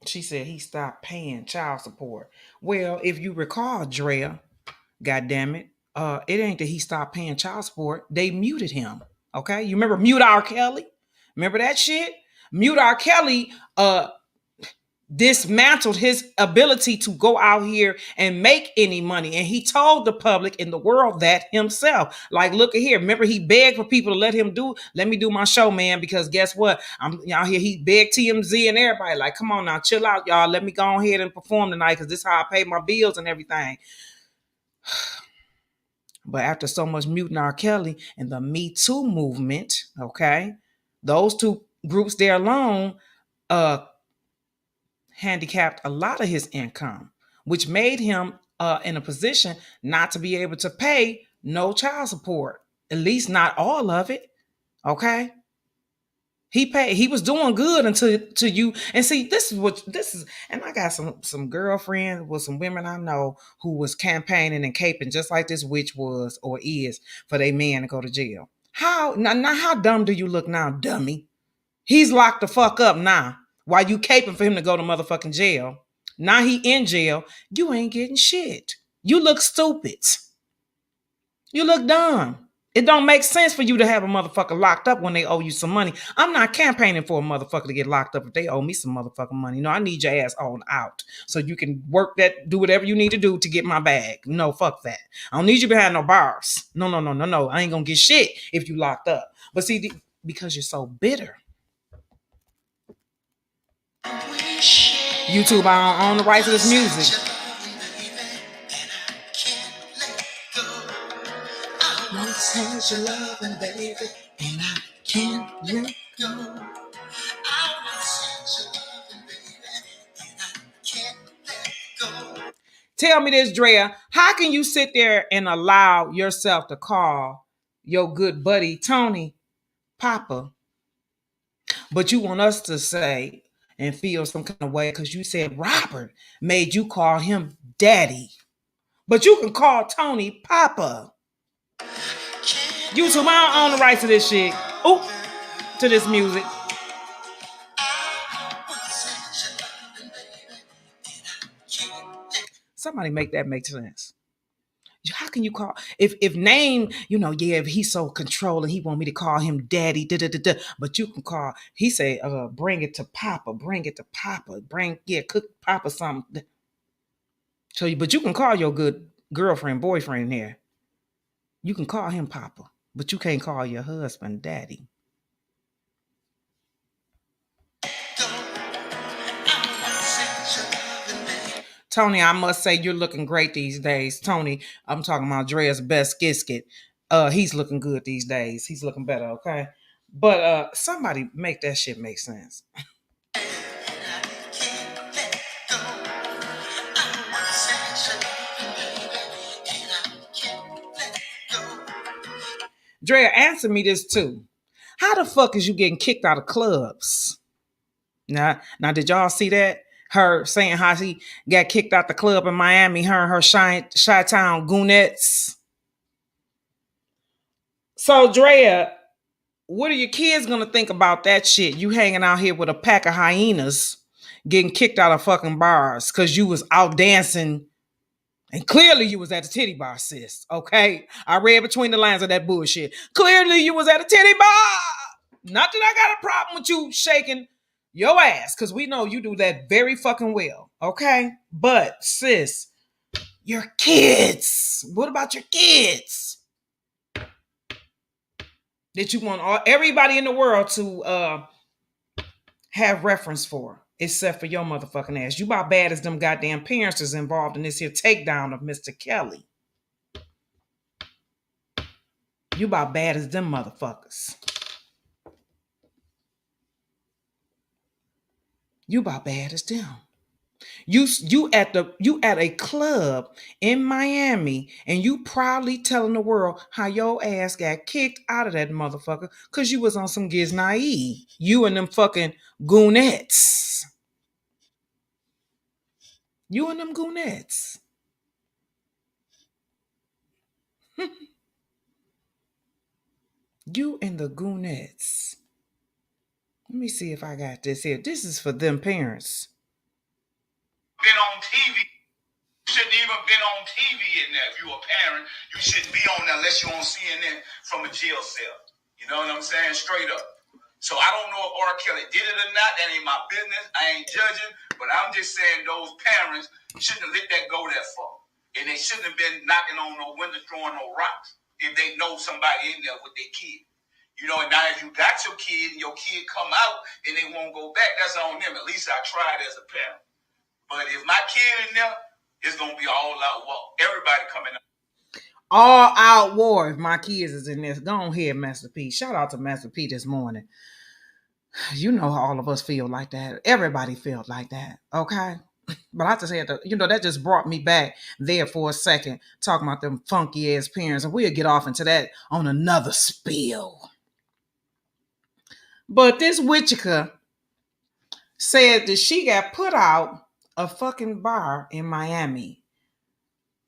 [SPEAKER 1] she said he stopped paying child support. Well, if you recall, Drea, goddamn it, it ain't that he stopped paying child support. They muted him. Okay, you remember Mute R. Kelly? Remember that shit? Mute R. Kelly dismantled his ability to go out here and make any money. And he told the public in the world that himself. Like, look at here. Remember, he begged for people to let me do my show, man, because guess what? I'm out here. He begged TMZ and everybody, like, come on now, chill out, y'all. Let me go ahead and perform tonight, because this is how I pay my bills and everything. But after so much muting R. Kelly and the Me Too movement, okay, those two groups there alone, handicapped a lot of his income, which made him in a position not to be able to pay no child support, at least not all of it. Okay, he was doing good until to you. And see, this is, and I got some girlfriends with some women I know who was campaigning and caping just like this witch was or is for their man to go to jail. How now how dumb do you look now, dummy? He's locked the fuck up now. While you caping for him to go to motherfucking jail. Now he in jail. You ain't getting shit. You look stupid. You look dumb. It don't make sense for you to have a motherfucker locked up when they owe you some money. I'm not campaigning for a motherfucker to get locked up if they owe me some motherfucking money. No, I need your ass on out so you can work that, do whatever you need to do to get my bag. No, fuck that. I don't need you behind no bars. No. I ain't gonna get shit if you locked up. But see, because you're so bitter. YouTube, I own the rights to this music. Tell me this, Drea. How can you sit there and allow yourself to call your good buddy Tony Papa, but you want us to say and feel some kind of way because you said Robert made you call him daddy. But you can call Tony Papa. YouTube, I don't own the rights to this shit. Ooh, to this music. Somebody make that make sense. How can you call if name, yeah, if he's so controlling, he want me to call him daddy, but you can call, he say, bring it to Papa, cook Papa something. So, but you can call your good girlfriend, boyfriend there. You can call him Papa, but you can't call your husband daddy. Tony, I must say you're looking great these days. Tony, I'm talking about Andrea's best skisket. He's looking good these days. He's looking better, okay? But somebody make that shit make sense. Drea, answer me this too. How the fuck is you getting kicked out of clubs? Now, did y'all see that? Her saying how she got kicked out the club in Miami, her and her Chi-Town goonettes. So, Drea, what are your kids gonna think about that shit? You hanging out here with a pack of hyenas, getting kicked out of fucking bars because you was out dancing, and clearly you was at the titty bar, sis. Okay, I read between the lines of that bullshit. Clearly you was at a titty bar. Not that I got a problem with you shaking your ass, because we know you do that very fucking well. Okay, but sis, your kids. What about your kids? That you want everybody in the world to have reference for, except for your motherfucking ass. You about bad as them goddamn parents is involved in this here takedown of Mr. Kelly. You about bad as them motherfuckers. You about bad as them. You at a club in Miami and you proudly telling the world how your ass got kicked out of that motherfucker because you was on some giznae. You and them fucking goonettes. You and them goonettes. You and the goonettes. Let me see if I got this here. This is for them parents.
[SPEAKER 2] Been on TV. You shouldn't even been on TV in there. If you're a parent, you shouldn't be on there unless you're on CNN from a jail cell. You know what I'm saying? Straight up. So I don't know if R. Kelly did it or not. That ain't my business. I ain't judging. But I'm just saying those parents shouldn't have let that go that far. And they shouldn't have been knocking on no windows, throwing no rocks if they know somebody in there with their kid. You know, and now if you got your kid and your kid come out and they won't go back, that's on them. At least I tried as a parent. But if my kid in there, it's going to be all out war. Everybody coming out.
[SPEAKER 1] All out war if my kids is in this. Go ahead, Master P. Shout out to Master P this morning. You know how all of us feel like that. Everybody felt like that, okay? But I just had to, that just brought me back there for a second, talking about them funky ass parents. And we'll get off into that on another spill. But this Wichita said that she got put out a fucking bar in Miami.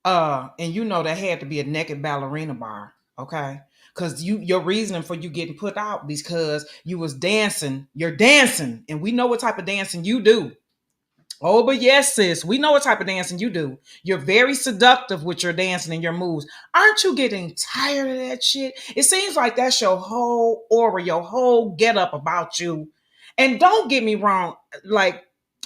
[SPEAKER 1] And that had to be a naked ballerina bar, okay? Because your reasoning for you getting put out because you was dancing. You're dancing, and we know what type of dancing you do. Oh, but yes, sis, we know what type of dancing you do. You're very seductive with your dancing and your moves. Aren't you getting tired of that shit? It seems like that's your whole aura, your whole get up about you. And don't get me wrong, like,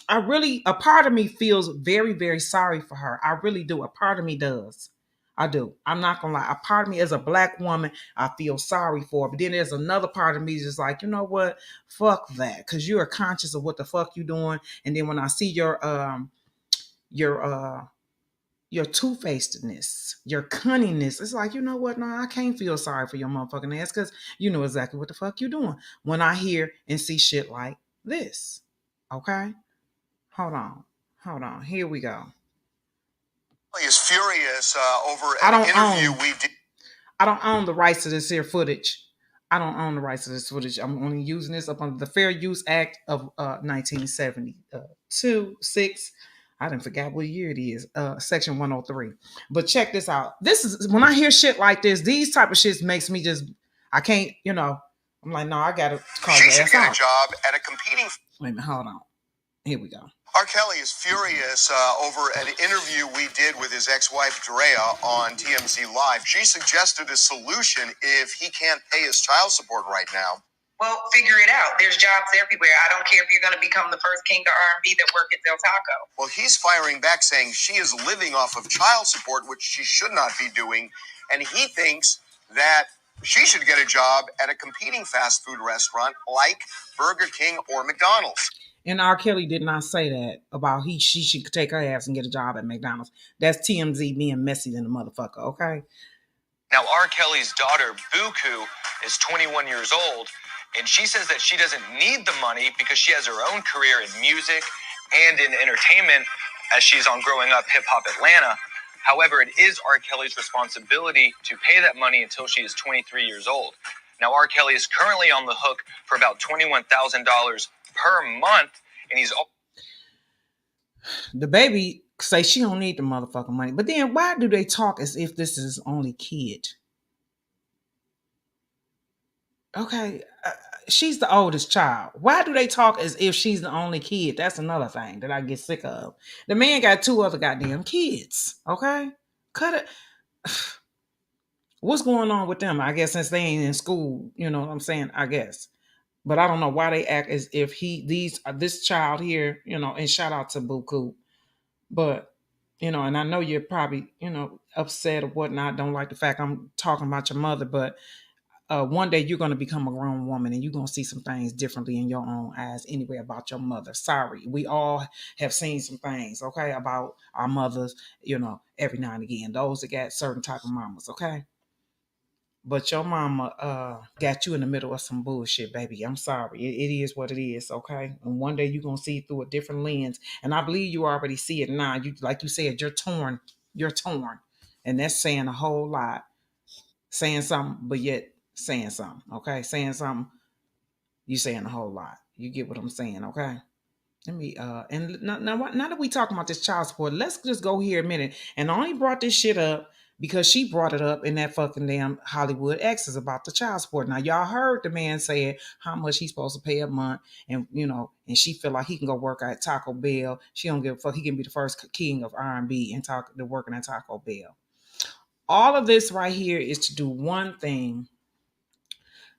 [SPEAKER 1] a part of me feels very, very sorry for her. I really do. A part of me does. I do. I'm not gonna lie. A part of me as a black woman, I feel sorry for her. But then there's another part of me just like, you know what? Fuck that. Because you are conscious of what the fuck you doing. And then when I see your two-facedness, your cunningness, it's like, you know what? No, I can't feel sorry for your motherfucking ass because you know exactly what the fuck you doing. When I hear and see shit like this. Okay? Hold on. Here we go.
[SPEAKER 5] Is furious over an interview we did.
[SPEAKER 1] I don't own the rights to this here footage. I don't own the rights to this footage. I'm only using this up under the Fair Use Act of 1972, 6. I didn't forget what year it is. Section 103. But check this out. This is when I hear shit like this. These type of shit makes me just. I can't. I'm like, no, I gotta call
[SPEAKER 2] She
[SPEAKER 1] your
[SPEAKER 2] should
[SPEAKER 1] ass
[SPEAKER 2] get a
[SPEAKER 1] out.
[SPEAKER 2] job at a competing.
[SPEAKER 1] Wait a minute, hold on. Here we go.
[SPEAKER 2] R. Kelly is furious over an interview we did with his ex-wife, Andrea, on TMZ Live. She suggested a solution if he can't pay his child support right now.
[SPEAKER 5] Well, figure it out. There's jobs everywhere. I don't care if you're going to become the first king of R&B that work at Del Taco.
[SPEAKER 2] Well, he's firing back, saying she is living off of child support, which she should not be doing. And he thinks that she should get a job at a competing fast food restaurant like Burger King or McDonald's.
[SPEAKER 1] And R. Kelly did not say that about she should take her ass and get a job at McDonald's. That's TMZ being messy than a motherfucker, okay?
[SPEAKER 6] Now, R. Kelly's daughter, Buku, is 21 years old, and she says that she doesn't need the money because she has her own career in music and in entertainment as she's on Growing Up Hip Hop Atlanta. However, it is R. Kelly's responsibility to pay that money until she is 23 years old. Now, R. Kelly is currently on the hook for about $21,000 per month, and he's...
[SPEAKER 1] The baby say she don't need the motherfucking money. But then why do they talk as if this is his only kid? Okay, she's the oldest child. Why do they talk as if she's the only kid? That's another thing that I get sick of. The man got 2 other goddamn kids, okay? Cut it. What's going on with them? I guess since they ain't in school, you know what I'm saying? I guess. But I don't know why they act as if this child here, and shout out to Buku. But, and I know you're probably, upset or whatnot. Don't like the fact I'm talking about your mother, but one day you're going to become a grown woman and you're going to see some things differently in your own eyes anyway about your mother. Sorry. We all have seen some things, okay, about our mothers, every now and again. Those that got certain type of mamas, okay? But your mama got you in the middle of some bullshit, baby. I'm sorry. It is what it is, okay? And one day you're going to see it through a different lens. And I believe you already see it now. You, like you said, you're torn. You're torn. And that's saying a whole lot. Saying something, but yet saying something, okay? Saying something, you saying a whole lot. You get what I'm saying, okay? Let me, and now that we talking about this child support, let's just go here a minute. And I only brought this shit up because she brought it up in that fucking damn Hollywood Exes about the child support. Now, y'all heard the man say how much he's supposed to pay a month. And, and she feel like he can go work at Taco Bell. She don't give a fuck. He can be the first king of R&B and working at Taco Bell. All of this right here is to do one thing.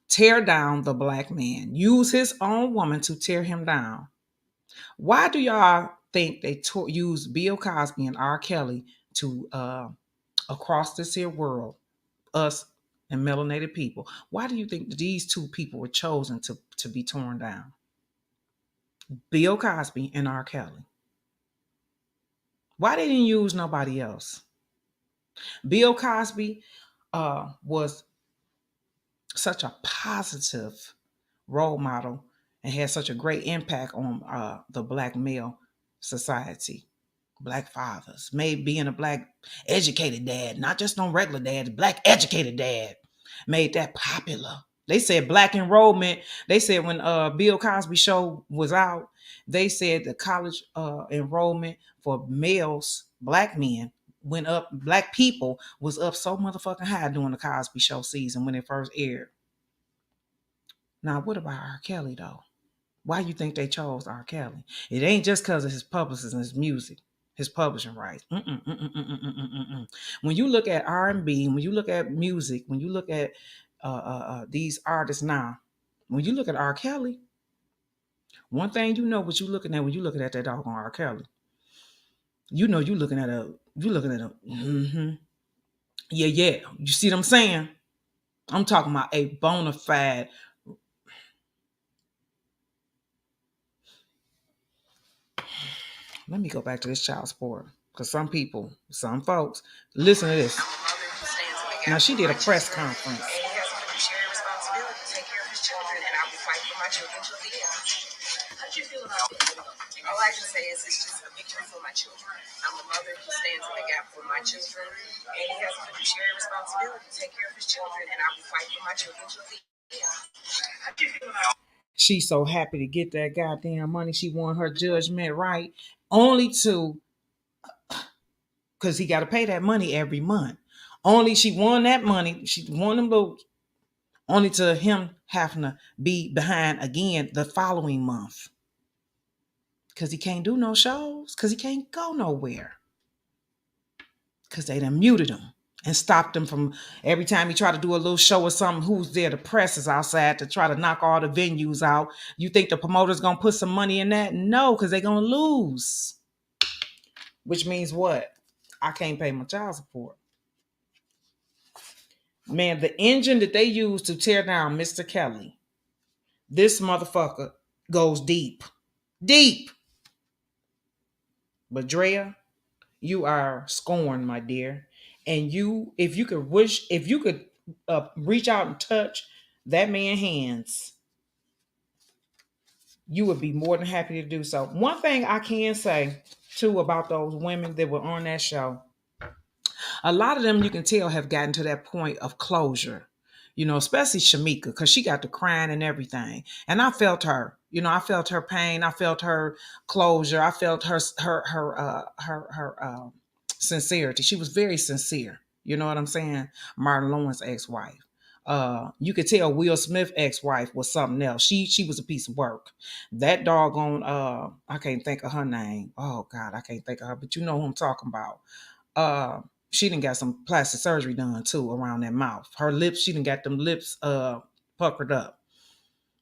[SPEAKER 1] Tear down the black man. Use his own woman to tear him down. Why do y'all think they use Bill Cosby and R. Kelly to across this here world, us and melanated people? Why do you think these 2 people were chosen to be torn down? Bill Cosby and R. Kelly. Why they didn't use nobody else? Bill Cosby was such a positive role model and had such a great impact on the black male society. Black fathers, being a black educated dad, not just no regular dad, black educated dad, made that popular. They said black enrollment. They said when Bill Cosby show was out, they said the college enrollment for males, black men, went up. Black people was up so motherfucking high during the Cosby Show season when it first aired. Now, what about R. Kelly though? Why you think they chose R. Kelly? It ain't just because of his publicist and his music. His publishing rights. When you look at R&B, when you look at music, when you look at these artists now, when you look at R. Kelly, one thing what you're looking at when you're looking at that doggone R. Kelly, you're looking at yeah. You see what I'm saying? I'm talking about a bona fide. Let me go back to this child support. Because some folks, listen to this. Now, she did a press conference.
[SPEAKER 5] All I can say is it's just a victory for for my children. I'm a mother who stands in the gap for my children, and he has a fiduciary responsibility to take care of his children, and I will fight for my children till the end.
[SPEAKER 1] She's so happy to get that goddamn money. She won her judgment right, only to, because he got to pay that money every month. Only she won that money. She won them little, only to him having to be behind again the following month. Because he can't do no shows, because he can't go nowhere. Because they done muted him and stopped him from, every time he tried to do a little show or something, who's there? The press is outside to try to knock all the venues out. You think the promoter's going to put some money in that? No, because they're going to lose. Which means what? I can't pay my child support. Man, the engine that they use to tear down Mr. Kelly, this motherfucker goes deep. Deep. But Drea, you are scorned, my dear. And you, if you could reach out and touch that man's hands, you would be more than happy to do so. One thing I can say too about those women that were on that show, a lot of them you can tell have gotten to that point of closure. You know, especially Shamika, because she got to crying and everything. And I felt her. You know, I felt her pain. I felt her closure. I felt her sincerity. She was very sincere. You know what I'm saying? Martin Lawrence's ex-wife. You could tell Will Smith's ex-wife was something else. She was a piece of work. That doggone I can't think of her name. Oh God, I can't think of her, but you know who I'm talking about. She done got some plastic surgery done too around that mouth. Her lips, she done got them lips puckered up.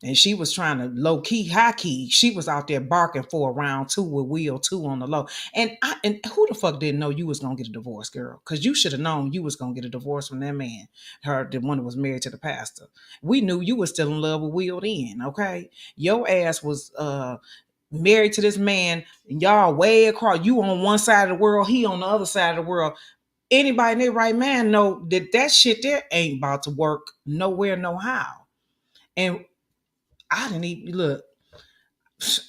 [SPEAKER 1] And she was trying to low key, high key. She was out there barking for a round two with Will too on the low. And who the fuck didn't know you was gonna get a divorce, girl? Because you should have known you was gonna get a divorce from that man, the one that was married to the pastor. We knew you was still in love with Will then, okay? Your ass was married to this man, and y'all way across. You on one side of the world, he on the other side of the world. Anybody in their right man know that shit there ain't about to work nowhere, no how. And I didn't even look.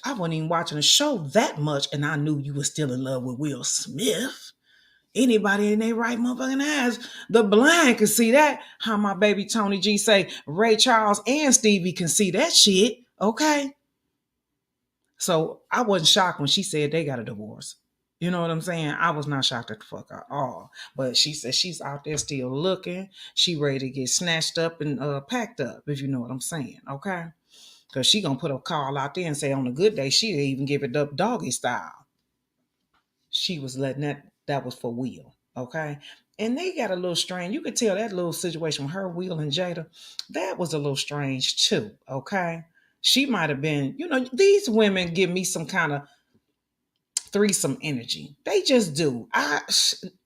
[SPEAKER 1] I wasn't even watching the show that much, and I knew you were still in love with Will Smith. Anybody in their right motherfucking eyes, the blind can see that. How my baby Tony G say, Ray Charles and Stevie can see that shit. Okay. So I wasn't shocked when she said they got a divorce. You know what I'm saying? I was not shocked at the fuck at all. But she said she's out there still looking. She ready to get snatched up and packed up, if you know what I'm saying. Okay? Because she going to put a call out there and say on a good day, she'll even give it up doggy style. She was letting that was for Will. Okay? And they got a little strange. You could tell that little situation with her, Will, and Jada, that was a little strange too. Okay? She might have been, you know, these women give me some kind of threesome energy. They just do.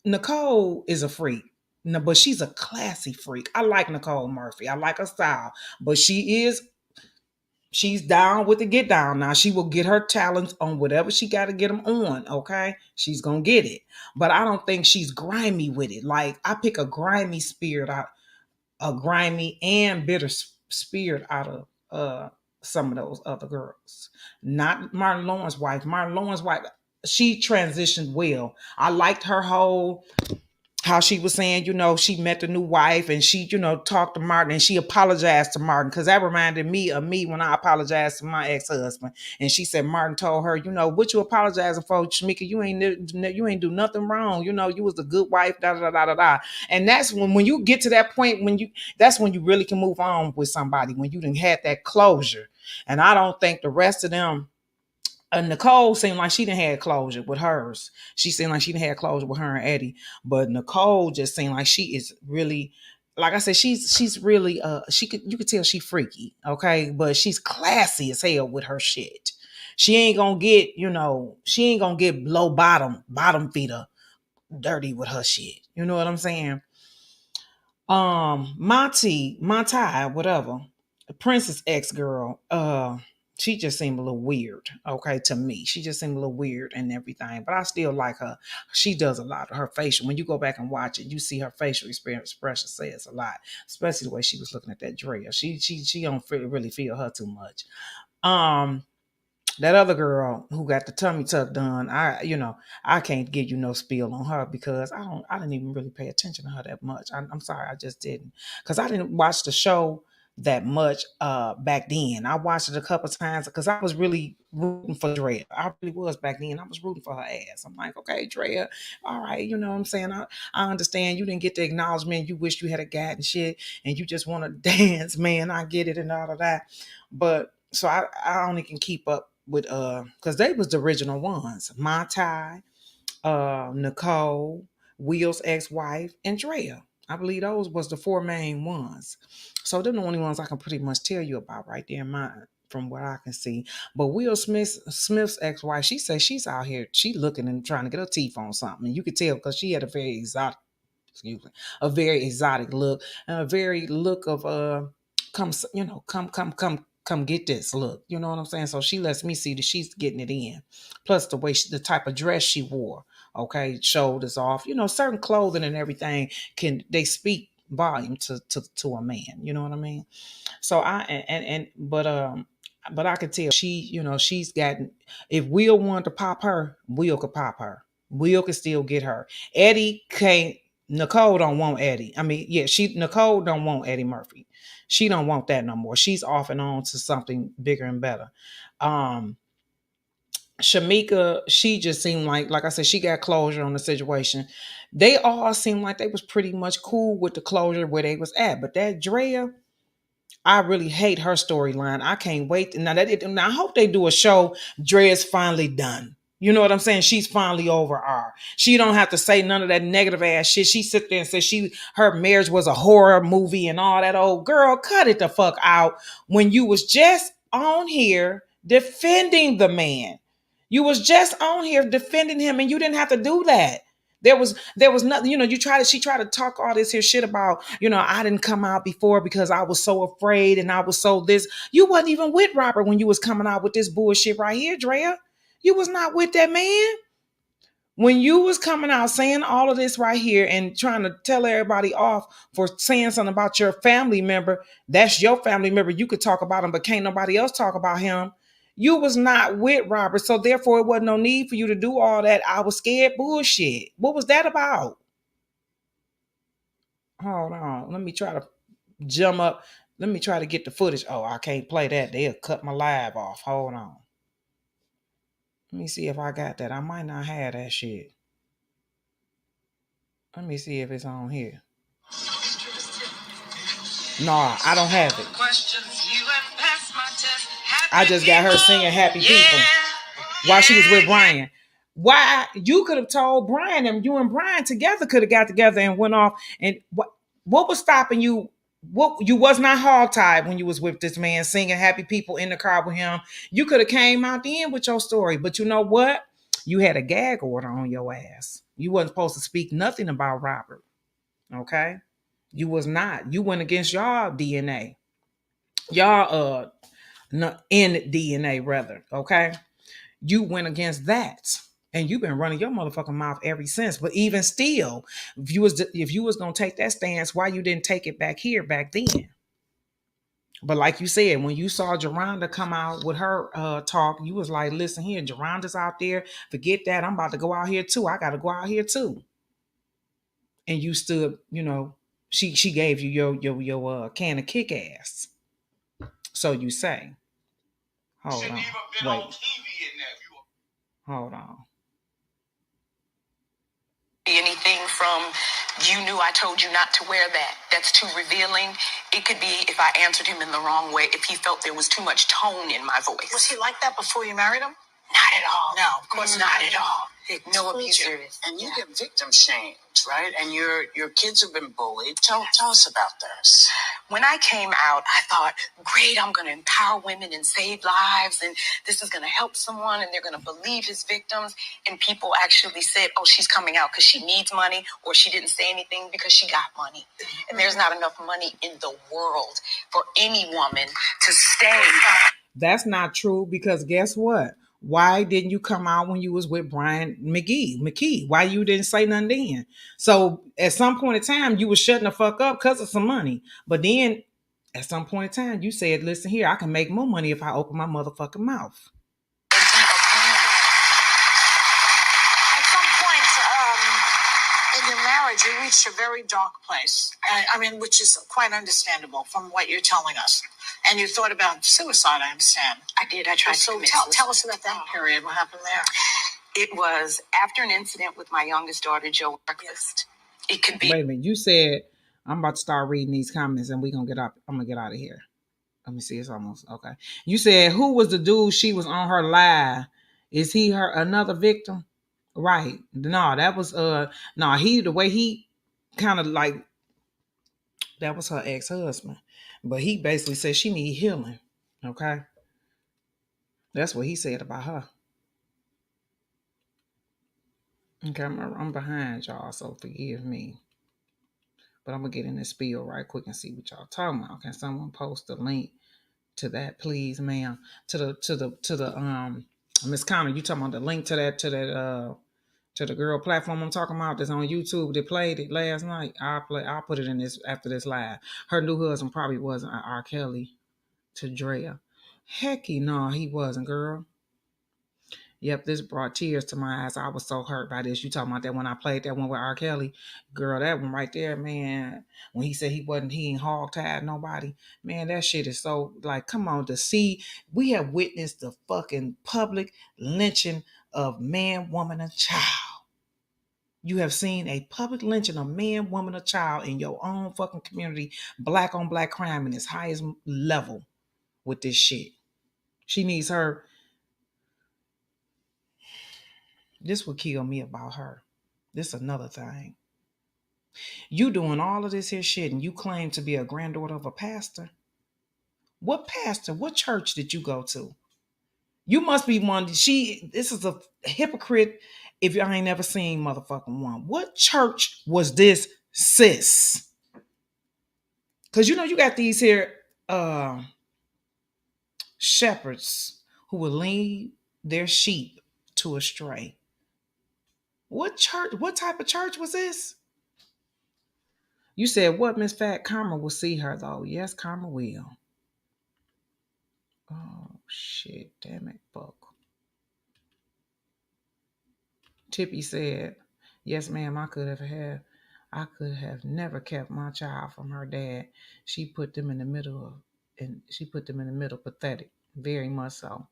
[SPEAKER 1] Nicole is a freak. No, but she's a classy freak. I like Nicole Murphy. I like her style. But she's down with the get down. Now she will get her talents on whatever she got to get them on. Okay. She's going to get it. But I don't think she's grimy with it. Like I pick a grimy spirit out, a grimy and bitter spirit out of some of those other girls. Not Martin Lawrence's wife. Martin Lawrence's wife, she transitioned well. I liked her whole, how she was saying, you know, she met the new wife and she, you know, talked to Martin and she apologized to Martin, because that reminded me of me when I apologized to my ex-husband. And she said Martin told her, you know, what you apologizing for, Shamika? You ain't do nothing wrong. You know, you was a good wife, da da da da da. And that's when you get to that point, that's when you really can move on with somebody, when you done had that closure. And I don't think the rest of them, Nicole seemed like she didn't have closure with hers. She seemed like she didn't have closure with her and Eddie. But Nicole just seemed like she is really, like I said, she's really you could tell she freaky, okay? But she's classy as hell with her shit. She ain't gonna get, you know, she ain't gonna get low bottom feeder dirty with her shit. You know what I'm saying? Monty, whatever, Princess ex girl, she just seemed a little weird, okay, to me. She just seemed a little weird and everything, but I still like her. She does a lot of her facial. When you go back and watch it, you see her facial expression says a lot, especially the way she was looking at that Drea. She don't really feel her too much. That other girl who got the tummy tuck done, I can't give you no spiel on her because I didn't even really pay attention to her that much. I'm sorry, I just didn't, because I didn't watch the show that much back then. I watched it a couple times because I was really rooting for Drea. I really was back then. I was rooting for her ass. I'm like, okay, Drea, all right, you know what I'm saying? I understand you didn't get the acknowledgement you wish you had a gotten shit, and you just want to dance, man. I get it and all of that, but so I only can keep up with because they was the original ones. Monty, Nicole, Will's ex-wife, and Drea. I believe those was the four main ones. So they're the only ones I can pretty much tell you about right there in mine, from what I can see. But Will Smith's ex-wife, she says she's out here, she looking and trying to get her teeth on something. And you could tell because she had a very exotic, a very exotic look, and a very look of come get this look. You know what I'm saying? So she lets me see that she's getting it in. Plus the way the type of dress she wore. Okay, shoulders off. Certain clothing and everything they speak volume to a man. You know what I mean? So but I could tell she's gotten, if Will wanted to pop her, Will could pop her. Will could still get her. Eddie can't. Nicole don't want Eddie. I mean, yeah, Nicole don't want Eddie Murphy. She don't want that no more. She's off and on to something bigger and better. Shamika, she just seemed like I said, she got closure on the situation. They all seemed like they was pretty much cool with the closure where they was at. But that Drea, I really hate her storyline. I can't wait. Now I hope they do a show. Drea's finally done. You know what I'm saying? She's finally over R. She don't have to say none of that negative ass shit. She sit there and says her marriage was a horror movie and all that. Old girl, cut it the fuck out. When you was just on here defending the man. You was just on here defending him, and you didn't have to do that. There was nothing, she tried to talk all this here shit about, I didn't come out before because I was so afraid and I was so this. You wasn't even with Robert when you was coming out with this bullshit right here, Drea. You was not with that man. When you was coming out saying all of this right here and trying to tell everybody off for saying something about your family member, that's your family member. You could talk about him, but can't nobody else talk about him. You was not with Robert, so therefore it wasn't no need for you to do all that I was scared bullshit. What was that about? Hold on. Let me try to jump up. Let me try to get the footage. Oh, I can't play that. They'll cut my live off. Hold on. Let me see if I got that. I might not have that shit. Let me see if it's on here. Nah, I don't have it. I just got her singing Happy People while she was with Brian. Why? You could have told Brian, and you and Brian together could have got together and went off. And what was stopping you? What, you was not hogtied when you was with this man singing Happy People in the car with him. You could have came out the end with your story. But you know what? You had a gag order on your ass. You wasn't supposed to speak nothing about Robert. Okay? You was not. You went against y'all DNA. Y'all in DNA rather. Okay? You went against that. And you've been running your motherfucking mouth ever since. But even still, if you was gonna take that stance, why you didn't take it back then? But like you said, when you saw Geronda come out with her talk, you was like, listen here, Geronda's out there. Forget that. I'm about to go out here too. I gotta go out here too. And you stood, she gave you your can of kick ass. So you say. Hold on. Wait. Hold on.
[SPEAKER 5] Anything from you knew I told you not to wear that. That's too revealing. It could be if I answered him in the wrong way, if he felt there was too much tone in my voice. Was he like that before you married him? Not at all. No, of course not at all. No abuse.
[SPEAKER 7] And you get victim shamed, right? And your kids have been bullied. Tell us about this.
[SPEAKER 5] When I came out, I thought, great, I'm going to empower women and save lives, and this is going to help someone, and they're going to believe his victims. And people actually said, oh, she's coming out because she needs money, or she didn't say anything because she got money. And there's not enough money in the world for any woman to stay.
[SPEAKER 1] That's not true, because guess what? Why didn't you come out when you was with Brian McKee? Why you didn't say nothing then? So at some point in time, you was shutting the fuck up because of some money. But then at some point in time, you said, listen here, I can make more money if I open my motherfucking mouth.
[SPEAKER 7] your marriage, you reached a very dark place. I mean, which is quite understandable from what you're telling us. And you thought about suicide, I understand.
[SPEAKER 5] I did. I tried to commit suicide.
[SPEAKER 7] Tell us about that period. What happened there?
[SPEAKER 5] It was after an incident with my youngest daughter, Joe. Breakfast. It could be.
[SPEAKER 1] Wait a minute. You said I'm about to start reading these comments, and we gonna get up. I'm gonna get out of here. Let me see. It's almost okay. You said who was the dude she was on her live? Is he her another victim? Right. No, that was no, he the way he kind of like that was her ex-husband. But he basically said she need healing. Okay. That's what he said about her. Okay, I'm behind y'all, so forgive me. But I'm gonna get in this spiel right quick and see what y'all talking about. Can someone post a link to that, please, ma'am? To the Miss Connor, you talking about the link to the girl platform I'm talking about that's on YouTube. They played it last night. I'll put it in this after this live. Her new husband probably wasn't R. Kelly to Drea. Hecky no, he wasn't, girl. Yep, this brought tears to my eyes. I was so hurt by this. You talking about that when I played that one with R. Kelly? Girl, that one right there, man. When he said he ain't hog-tied nobody. Man, that shit is so, like, come on, to see. We have witnessed the fucking public lynching of man, woman, and child. You have seen a public lynching of man, woman, or child in your own fucking community. Black on black crime in its highest level with this shit. She needs her. This would kill me about her. This is another thing. You doing all of this here shit and you claim to be a granddaughter of a pastor? What pastor? What church did you go to? You must be one. This is a hypocrite if I ain't never seen motherfucking one. What church was this, sis? Because you know you got these here shepherds who will lead their sheep to astray. What church? What type of church was this? You said what, Miss Fat? Karma will see her though. Yes, Karma will. Oh shit, damn it, Buck. Tippy said, yes, ma'am, I could have never kept my child from her dad. She put them in the middle pathetic. Very much so.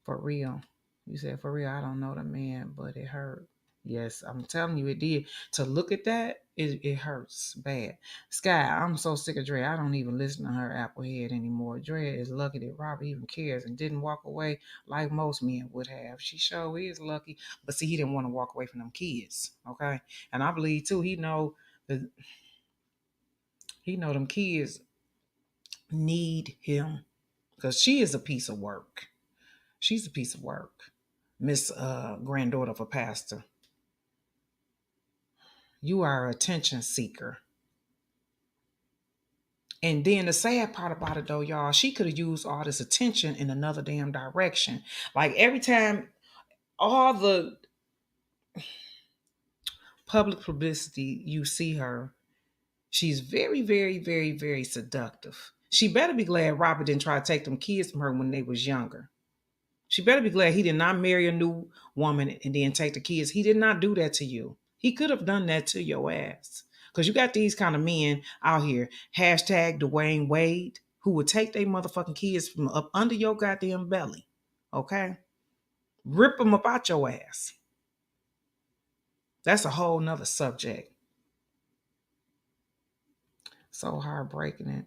[SPEAKER 1] For real. You said, for real, I don't know the man, but it hurt. Yes, I'm telling you, it did. To look at that, it hurts bad. Sky, I'm so sick of Drea. I don't even listen to her Applehead anymore. Drea is lucky that Robert even cares and didn't walk away like most men would have. She sure is lucky. But see, he didn't want to walk away from them kids. Okay? And I believe, too, he know them kids need him. Because she is a piece of work. She's a piece of work. Miss granddaughter of a pastor. You are an attention seeker. And then the sad part about it though, y'all, she could have used all this attention in another damn direction. Like every time, all the public publicity you see her, she's very, very, very, very seductive. She better be glad Robert didn't try to take them kids from her when they was younger. She better be glad he did not marry a new woman and then take the kids. He did not do that to you. He could have done that to your ass. Because you got these kind of men out here, hashtag Dwayne Wade, who would take their motherfucking kids from up under your goddamn belly. Okay? Rip them up out your ass. That's a whole nother subject. So heartbreaking.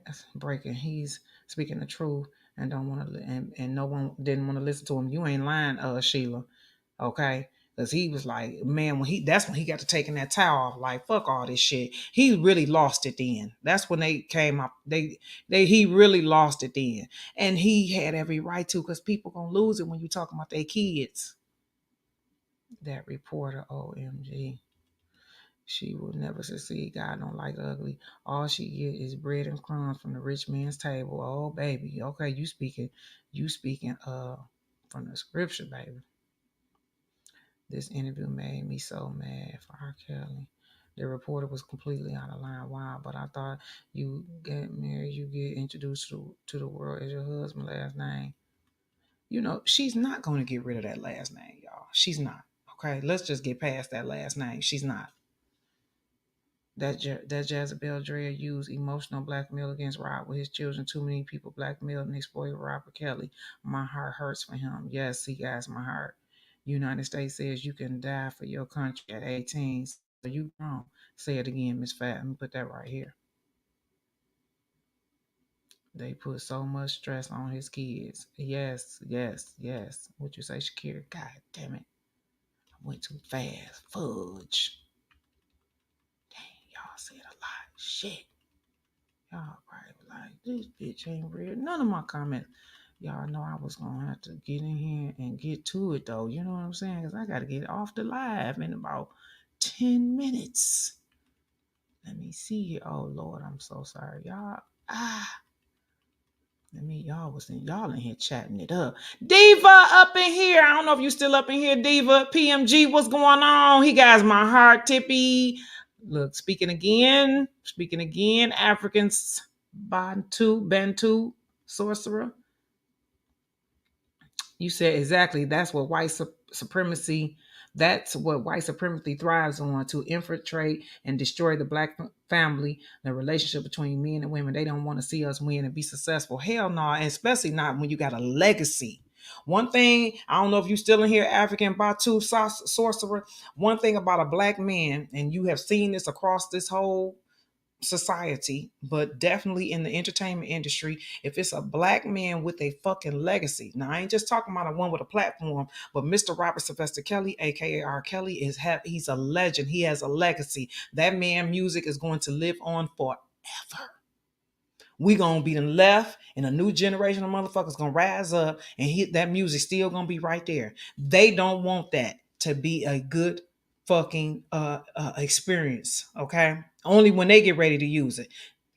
[SPEAKER 1] He's speaking the truth and don't want to, and no one didn't want to listen to him. You ain't lying, Sheila. Okay? Because he was like, man, that's when he got to taking that towel off, like, fuck all this shit. He really lost it then. That's when they came up. He really lost it then. And he had every right to, because people gonna lose it when you talking about their kids. That reporter, OMG. She will never succeed. God don't like ugly. All she get is bread and crumbs from the rich man's table. Oh, baby. Okay, you speaking from the scripture, baby. This interview made me so mad for R. Kelly. The reporter was completely out of line. Wow, but I thought you get married, you get introduced to the world as your husband last name. You know, she's not going to get rid of that last name, y'all. She's not. Okay, let's just get past that last name. She's not. That Jezebel Drea used emotional blackmail against Rob with his children. Too many people blackmailed and exploited Robert Kelly. My heart hurts for him. Yes, he got my heart. United States says you can die for your country at 18. So you wrong. Say it again, Miss Fat. Let me put that right here. They put so much stress on his kids. Yes. What you say, Shakira? God damn it. I went too fast. Fudge. Dang, y'all said a lot. Shit. Y'all probably like, this bitch ain't real. None of my comments. Y'all know I was going to have to get in here and get to it, though. You know what I'm saying? Because I got to get off the live in about 10 minutes. Let me see here. Oh, Lord, I'm so sorry. Y'all, y'all in here chatting it up. Diva up in here. I don't know if you still up in here, Diva. PMG, what's going on? He got my heart, Tippy. Look, speaking again, Africans, Bantu, sorcerer. You said exactly. That's what white supremacy thrives on, to infiltrate and destroy the black family, the relationship between men and women. They don't want to see us win and be successful. Hell no, and especially not when you got a legacy. One thing, I don't know if you still in here, African Batu sorcerer. One thing about a black man, and you have seen this across this whole society, but definitely in the entertainment industry, if it's a black man with a fucking legacy. Now, I ain't just talking about a one with a platform, but Mr. Robert Sylvester Kelly, aka R. Kelly, he's a legend. He has a legacy. That man music is going to live on forever. We gonna be left, and a new generation of motherfuckers gonna rise up, and that music still gonna be right there. They don't want that to be a good fucking experience, okay? Only when they get ready to use it,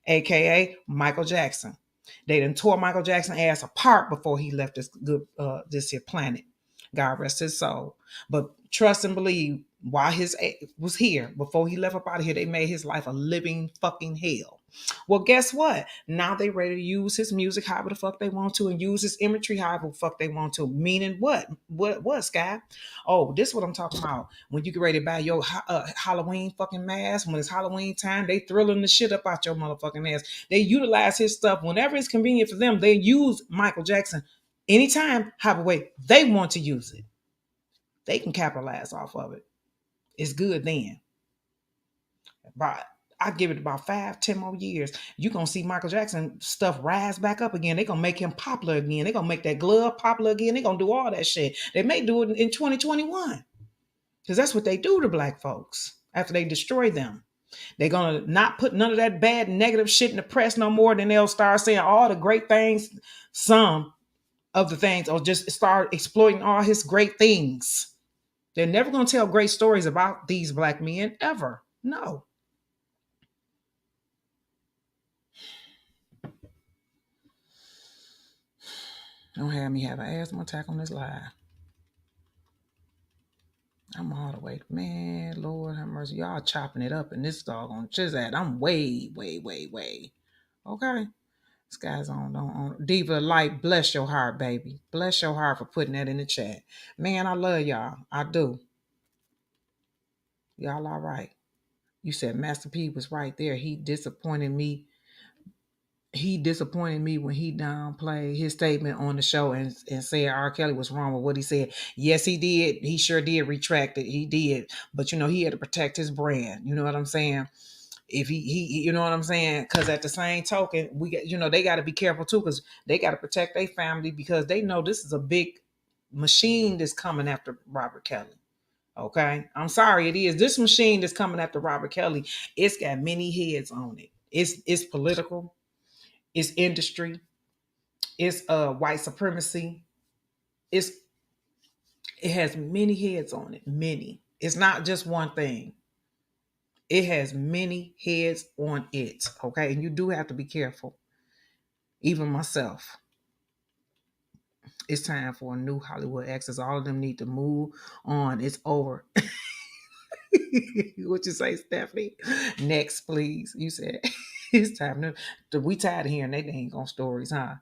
[SPEAKER 1] aka Michael Jackson. They done tore Michael Jackson ass apart before he left this here planet. God rest his soul. But trust and believe, while his was here, before he left up out of here, they made his life a living fucking hell. Well, guess what? Now they ready to use his music however the fuck they want to, and use his imagery however the fuck they want to. Meaning what? What, Sky? Oh, this is what I'm talking about. When you get ready to buy your Halloween fucking mask, when it's Halloween time, they thrilling the shit up out your motherfucking ass. They utilize his stuff whenever it's convenient for them. They use Michael Jackson anytime, however way they want to use it. They can capitalize off of it. It's good then. But I give it about 5-10 more years. You're going to see Michael Jackson stuff rise back up again. They're going to make him popular again. They're going to make that glove popular again. They're going to do all that shit. They may do it in 2021. Because that's what they do to black folks after they destroy them. They're going to not put none of that bad negative shit in the press no more. Then they'll start saying all the great things, some of the things, or just start exploiting all his great things. They're never going to tell great stories about these black men ever. No. Don't have me have an asthma attack on this live. I'm all the way, man, Lord have mercy. Y'all chopping it up in this doggone chisat. I'm way. Okay. SkkyZone on Diva Light, bless your heart, baby. Bless your heart for putting that in the chat. Man, I love y'all. I do. Y'all all right. You said Master P was right there. He disappointed me when he downplayed his statement on the show and said R. Kelly was wrong with what he said. Yes, he did. He sure did retract it. He did. But, he had to protect his brand. You know what I'm saying? If he you know what I'm saying? Because at the same token, we get, they got to be careful too, because they got to protect their family, because they know this is a big machine that's coming after Robert Kelly. Okay? I'm sorry, it is. This machine that's coming after Robert Kelly, it's got many heads on it. It's political. It's industry. It's white supremacy. It has many heads on it. Many. It's not just one thing. It has many heads on it. Okay. And you do have to be careful. Even myself. It's time for a new Hollywood Exes. All of them need to move on. It's over. What you say, Stephanie? Next, please. You said it's time to we tired of hearing they ain't gonna stories, huh?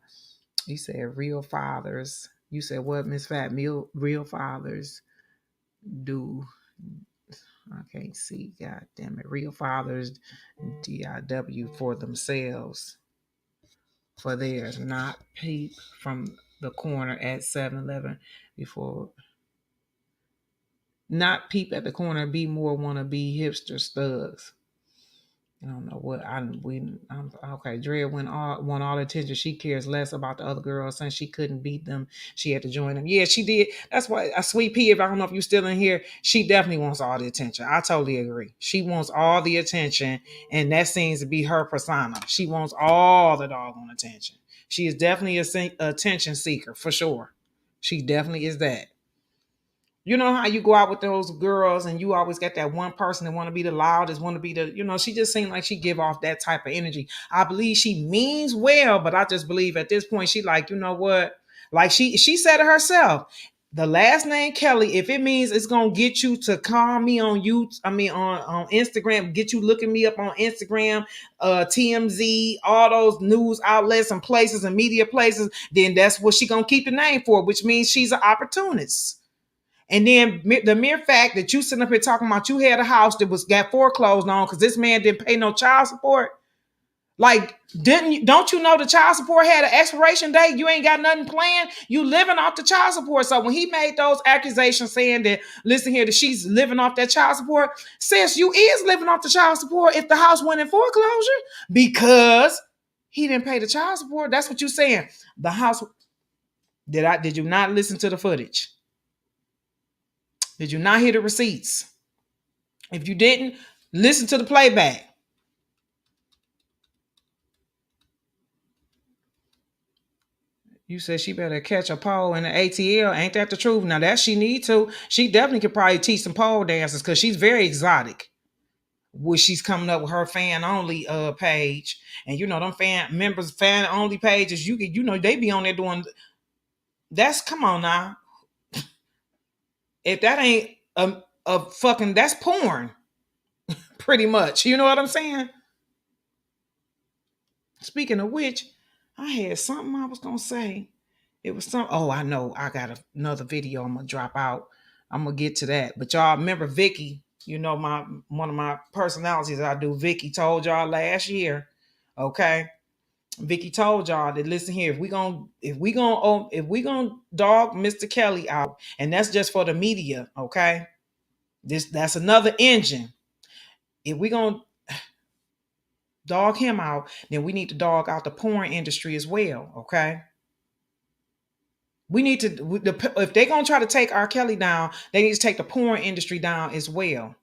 [SPEAKER 1] You said real fathers. You said what, Miss Fat? Real fathers do. Okay, can't see. God damn it. Real fathers, DIW for themselves, for theirs, not peep from the corner at 7-Eleven before. Not peep at the corner, be more wanna be hipster thugs. I don't know what I'm okay. Drea won all the attention. She cares less about the other girls since she couldn't beat them. She had to join them. Yeah, she did. That's why a Sweet Pea, if I don't know if you're still in here, she definitely wants all the attention. I totally agree. She wants all the attention, and that seems to be her persona. She wants all the doggone attention. She is definitely a attention seeker for sure. She definitely is that. You know how you go out with those girls and you always got that one person that want to be the loudest, want to be the, she just seemed like she give off that type of energy. I believe she means well, but I just believe at this point she like, you know what? Like she said it herself. The last name Kelly, if it means it's gonna get you to call me on on Instagram, get you looking me up on Instagram, TMZ, all those news outlets and places and media places, then that's what she gonna keep the name for, which means she's an opportunist. And then the mere fact that you sitting up here talking about you had a house that got foreclosed on because this man didn't pay no child support. Like, don't you know the child support had an expiration date? You ain't got nothing planned. You living off the child support. So when he made those accusations saying that, listen here, that she's living off that child support, sis, you is living off the child support if the house went in foreclosure because he didn't pay the child support. That's what you're saying. The house, did you not listen to the footage? Did you not hear the receipts? If you didn't, listen to the playback. You said she better catch a pole in the ATL. Ain't that the truth? Now that she need to. She definitely could probably teach some pole dances because she's very exotic. Which she's coming up with her fan only page. And them fan only pages, they be on there doing that's come on now. If that ain't a fucking that's porn. Pretty much. You know what I'm saying? Speaking of which, I had something I was gonna say. It was I know. I got another video I'm gonna drop out. I'm gonna get to that. But y'all remember Vicky? One of my personalities I do. Vicky told y'all last year. Okay, Vicky told y'all that listen here. If we gonna dog Mr. Kelly out, and that's just for the media. Okay, that's another engine. If we gonna dog him out, then we need to dog out the porn industry as well. Okay. We need to, if they're going to try to take R. Kelly down, they need to take the porn industry down as well.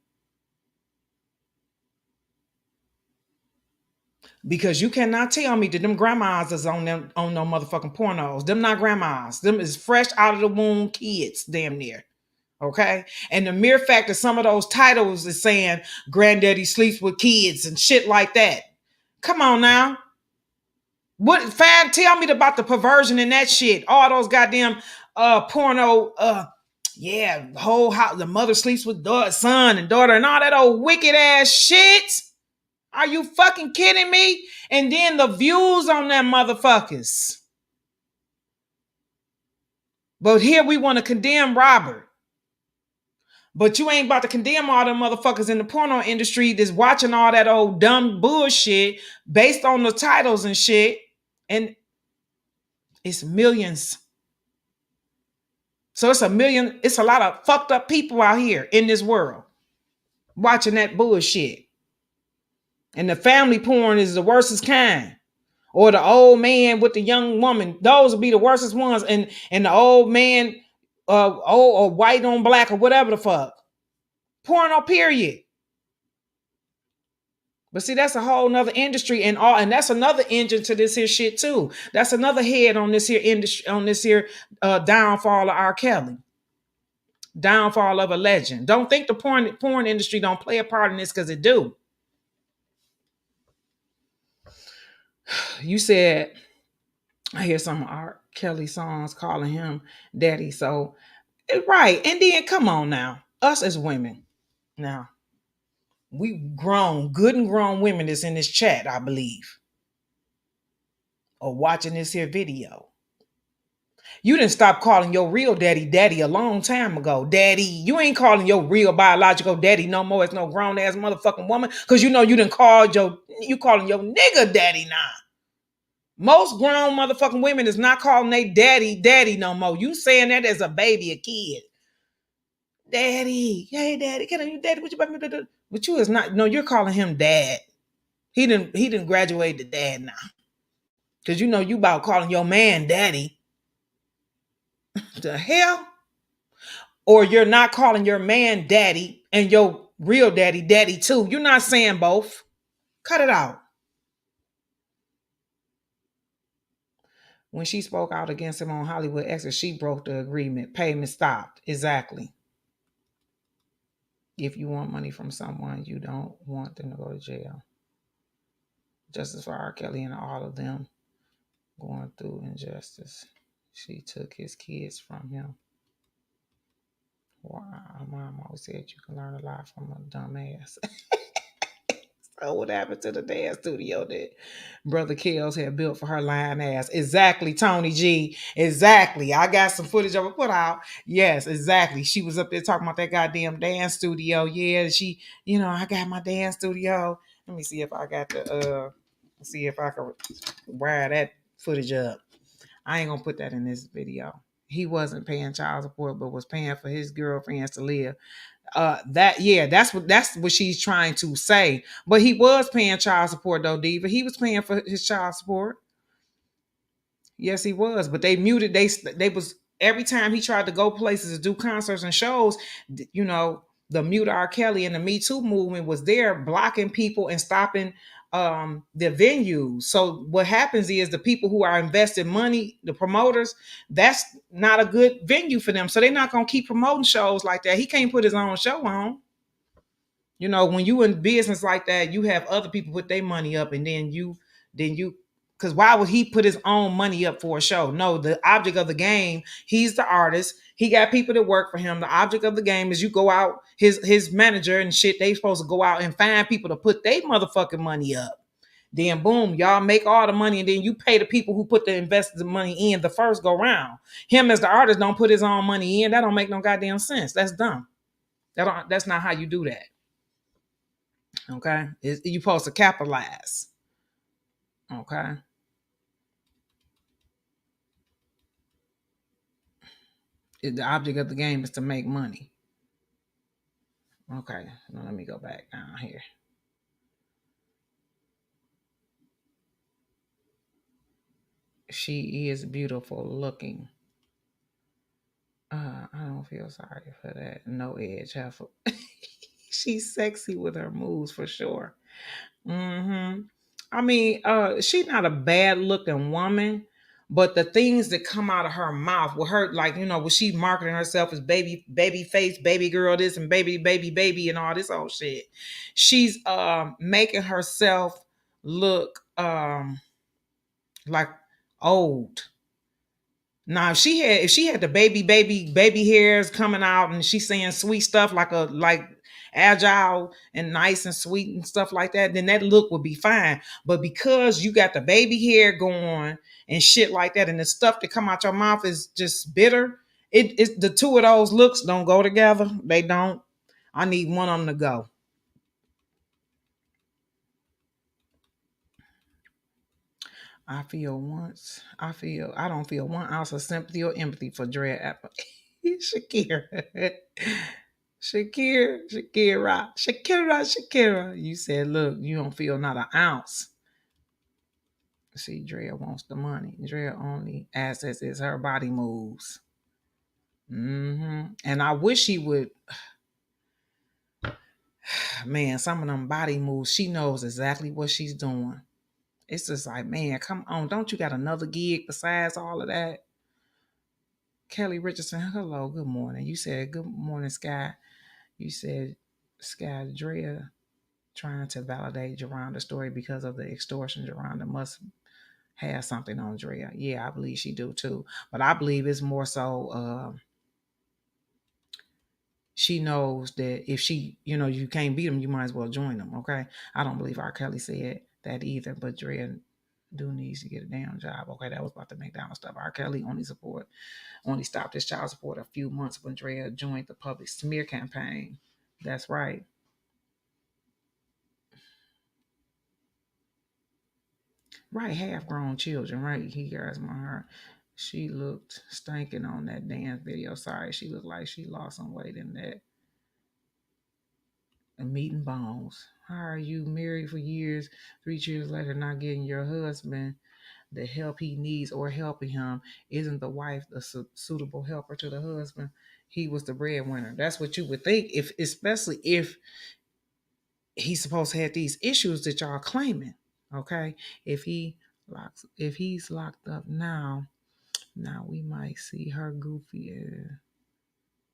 [SPEAKER 1] Because you cannot tell me that them grandmas is on no motherfucking pornos. Them not grandmas. Them is fresh out of the womb kids, damn near. Okay? And the mere fact that some of those titles is saying granddaddy sleeps with kids and shit like that. Come on now. Tell me about the perversion in that shit. All those goddamn porno, whole house, the mother sleeps with son and daughter and all that old wicked ass shit. Are you fucking kidding me? And then the views on them motherfuckers. But here we want to condemn Robert. But you ain't about to condemn all them motherfuckers in the porno industry that's watching all that old dumb bullshit based on the titles and shit. And it's millions. So it's a lot of fucked up people out here in this world watching that bullshit. And the family porn is the worstest kind. Or the old man with the young woman. Those will be the worstest ones. And the old man, old or white on black or whatever the fuck. Porno, period. But see, that's a whole nother industry and that's another engine to this here shit too. That's another head on this here industry, on this here downfall of R. Kelly. Downfall of a legend. Don't think the porn industry don't play a part in this because it do. You said, I hear some R. Kelly songs calling him daddy. So, right. And then come on now. Us as women. Now, we good and grown women that's in this chat, I believe, or watching this here video. You didn't stop calling your real daddy a long time ago. Daddy, you ain't calling your real biological daddy no more as no grown ass motherfucking woman. Cause you know you didn't call you calling your nigga daddy now. Most grown motherfucking women is not calling they daddy no more. You saying that as a baby, a kid. Daddy, hey daddy, can I daddy? What you about me to do? But you is not. No, you're calling him dad. He didn't graduate to dad now. Cause you know you about calling your man daddy. The hell? Or you're not calling your man daddy and your real daddy too. You're not saying both. Cut it out. When she spoke out against him on Hollywood Exes, she broke the agreement. Payment stopped. Exactly. If you want money from someone, you don't want them to go to jail. Justice for R. Kelly and all of them going through injustice. She took his kids from him. Wow, mom always said you can learn a lot from a dumbass. So what happened to the dance studio that Brother Kells had built for her lying ass? Exactly, Tony G. Exactly. I got some footage of her put out. Yes, exactly. She was up there talking about that goddamn dance studio. Yeah, she, I got my dance studio. Let me see if I got the see if I can wire that footage up. I ain't gonna put that in this video. He wasn't paying child support, but was paying for his girlfriends to live. That's what she's trying to say. But he was paying child support though, Diva. He was paying for his child support. Yes, he was. But they muted. They was every time he tried to go places to do concerts and shows. The Mute R. Kelly and the Me Too movement was there blocking people and stopping the venues. So what happens is the people who are investing money, the promoters, that's not a good venue for them. So they're not gonna keep promoting shows like that. He can't put his own show on. When you in business like that, you have other people put their money up, and then you, because why would he put his own money up for a show? No, the object of the game, he's the artist. He got people that work for him. The object of the game is you go out, his manager and shit, they supposed to go out and find people to put their motherfucking money up. Then boom, y'all make all the money, and then you pay the people who put the invested money in the first go round. Him as the artist don't put his own money in. That don't make no goddamn sense. That's dumb. That's not how you do that. Okay, you supposed to capitalize. Okay, the object of the game is to make money. Okay, now let me go back down here. She is beautiful looking. I don't feel sorry for that. No edge, Heifer. She's sexy with her moves for sure. I mean, she's not a bad looking woman, but the things that come out of her mouth with her, like, when she marketing herself as baby face, baby girl, this and baby, and all this old shit, she's making herself look like old. Now, if she had the baby hairs coming out and she's saying sweet stuff like agile and nice and sweet and stuff like that, then that look would be fine. But because you got the baby hair going and shit like that, and the stuff that come out your mouth is just bitter, it's the two of those looks don't go together. They don't. I need one of them to go. I don't feel 1 ounce of sympathy or empathy for Drea Apple. Shakira. Shakira. You said, look, you don't feel not an ounce. See, Drea wants the money. Drea only assets is her body moves. And I wish she would. Man, some of them body moves, she knows exactly what she's doing. It's just like, man, come on. Don't you got another gig besides all of that? Kelly Richardson, hello, good morning. You said, good morning, Sky. You said, Sky, Drea trying to validate Geronda's story because of the extortion. Geronda must have something on Drea. Yeah, I believe she do too. But I believe it's more so she knows that if she, you can't beat them, you might as well join them, okay? I don't believe R. Kelly said that either, but Drea Do needs to get a damn job. Okay, that was about the McDonald's stuff. R. Kelly only stopped his child support a few months when Andrea joined the public smear campaign. That's right. Right, half-grown children, right? He guys my heart. She looked stinking on that dance video. Sorry, she looked like she lost some weight in that. And meat and bones. How are you married for years, 3 years later, not getting your husband the help he needs or helping him? Isn't the wife a suitable helper to the husband? He was the breadwinner. That's what you would think, if especially if he's supposed to have these issues that y'all claiming. Okay, if he's locked up now we might see her goofy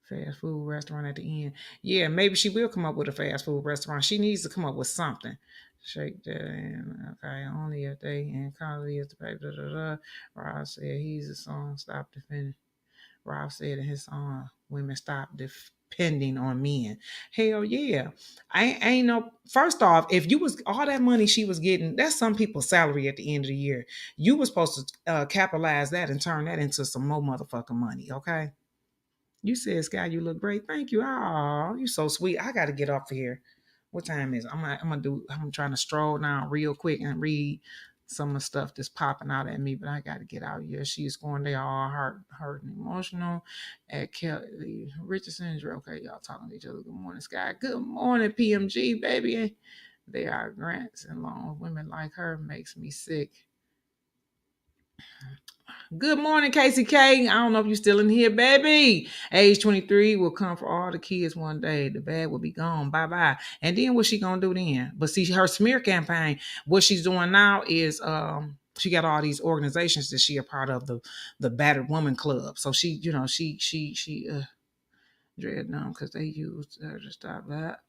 [SPEAKER 1] fast food restaurant at the end. Yeah, maybe she will come up with a fast food restaurant. She needs to come up with something. Shake that in. Okay, only if they in college is the paper. Rob said he's a song. Stop defending. Rob said in his song, women stop depending on men. Hell yeah. I ain't no, first off, if you was all that money she was getting, that's some people's salary at the end of the year. You were supposed to capitalize that and turn that into some more motherfucking money, okay? You said, Sky, you look great. Thank you. Oh, you so sweet. I got to get off of here. What time is it? I'm trying to stroll down real quick and read some of the stuff that's popping out at me, but I got to get out of here. She's going there all hurt and emotional at Kelly Richardson. Okay, y'all talking to each other. Good morning, Sky. Good morning, PMG, baby. They are grants and loans. Women like her makes me sick. Good morning, Casey K. I don't know if you're still in here, baby. Age 23 will come for all the kids one day. The bag will be gone. Bye-bye. And then what's she going to do then? But see, her smear campaign, what she's doing now is she got all these organizations that she a part of, the Battered Woman Club. So she dread them because they used her to stop that.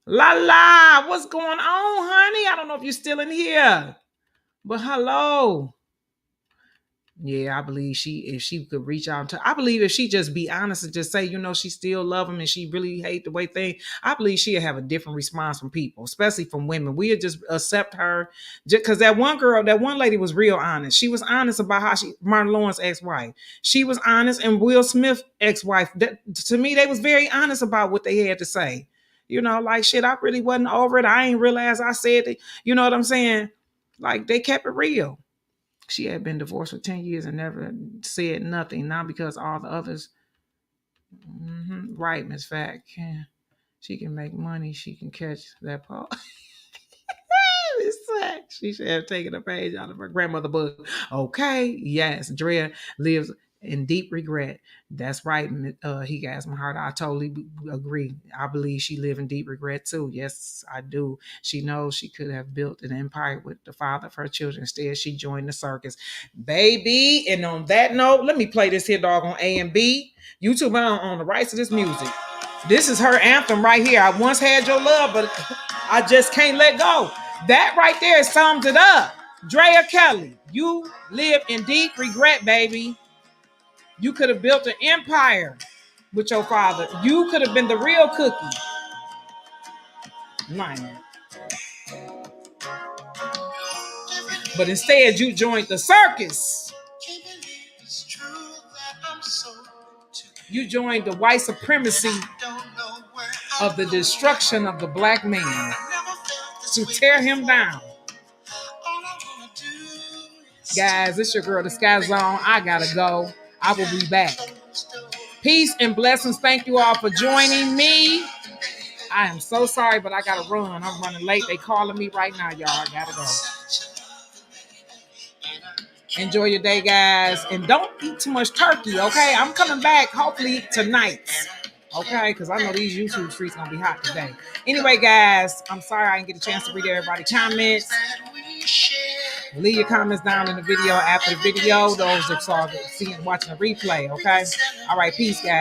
[SPEAKER 1] La, what's going on, honey? I don't know if you're still in here, but hello. Yeah, I believe if she could reach out to, I believe if she just be honest and just say, she still love him and she really hate the way things, I believe she'll have a different response from people, especially from women. We'll just accept her because that one lady was real honest. She was honest about how Martin Lawrence's ex-wife. She was honest, and Will Smith's ex-wife. To me, they was very honest about what they had to say. Like, shit, I really wasn't over it. I ain't realized I said it. You know what I'm saying? Like, they kept it real. She had been divorced for 10 years and never said nothing. Not because all the others. Right, Miss Fat. She can make money. She can catch that part. Miss Fat. She should have taken a page out of her grandmother's book. Okay. Yes. Andrea lives in deep regret. That's right. He got my heart. I totally agree. I believe she lived in deep regret too. Yes, I do. She knows she could have built an empire with the father of her children. Instead, she joined the circus, baby. And on that note, let me play this here dog on A and B. YouTube on the rights of this music. This is her anthem right here. I once had your love, but I just can't let go. That right there sums it up. Andrea Kelly, you live in deep regret, baby. You could have built an empire with your father. You could have been the real Cookie. Man. But instead, you joined the circus. You joined the white supremacy of the destruction of the black man to tear him down. Guys, it's your girl, the SkkyZone. I gotta go. I will be back. Peace and blessings. Thank you all for joining me. I am so sorry, but I gotta run. I'm running late. They calling me right now, y'all. I gotta go. Enjoy your day, guys. And don't eat too much turkey, okay? I'm coming back hopefully tonight. Okay, because I know these YouTube streets gonna be hot today. Anyway, guys, I'm sorry I didn't get a chance to read everybody's comments. Leave your comments down in the video after the video. Those that saw watching the replay, okay? All right, peace, guys.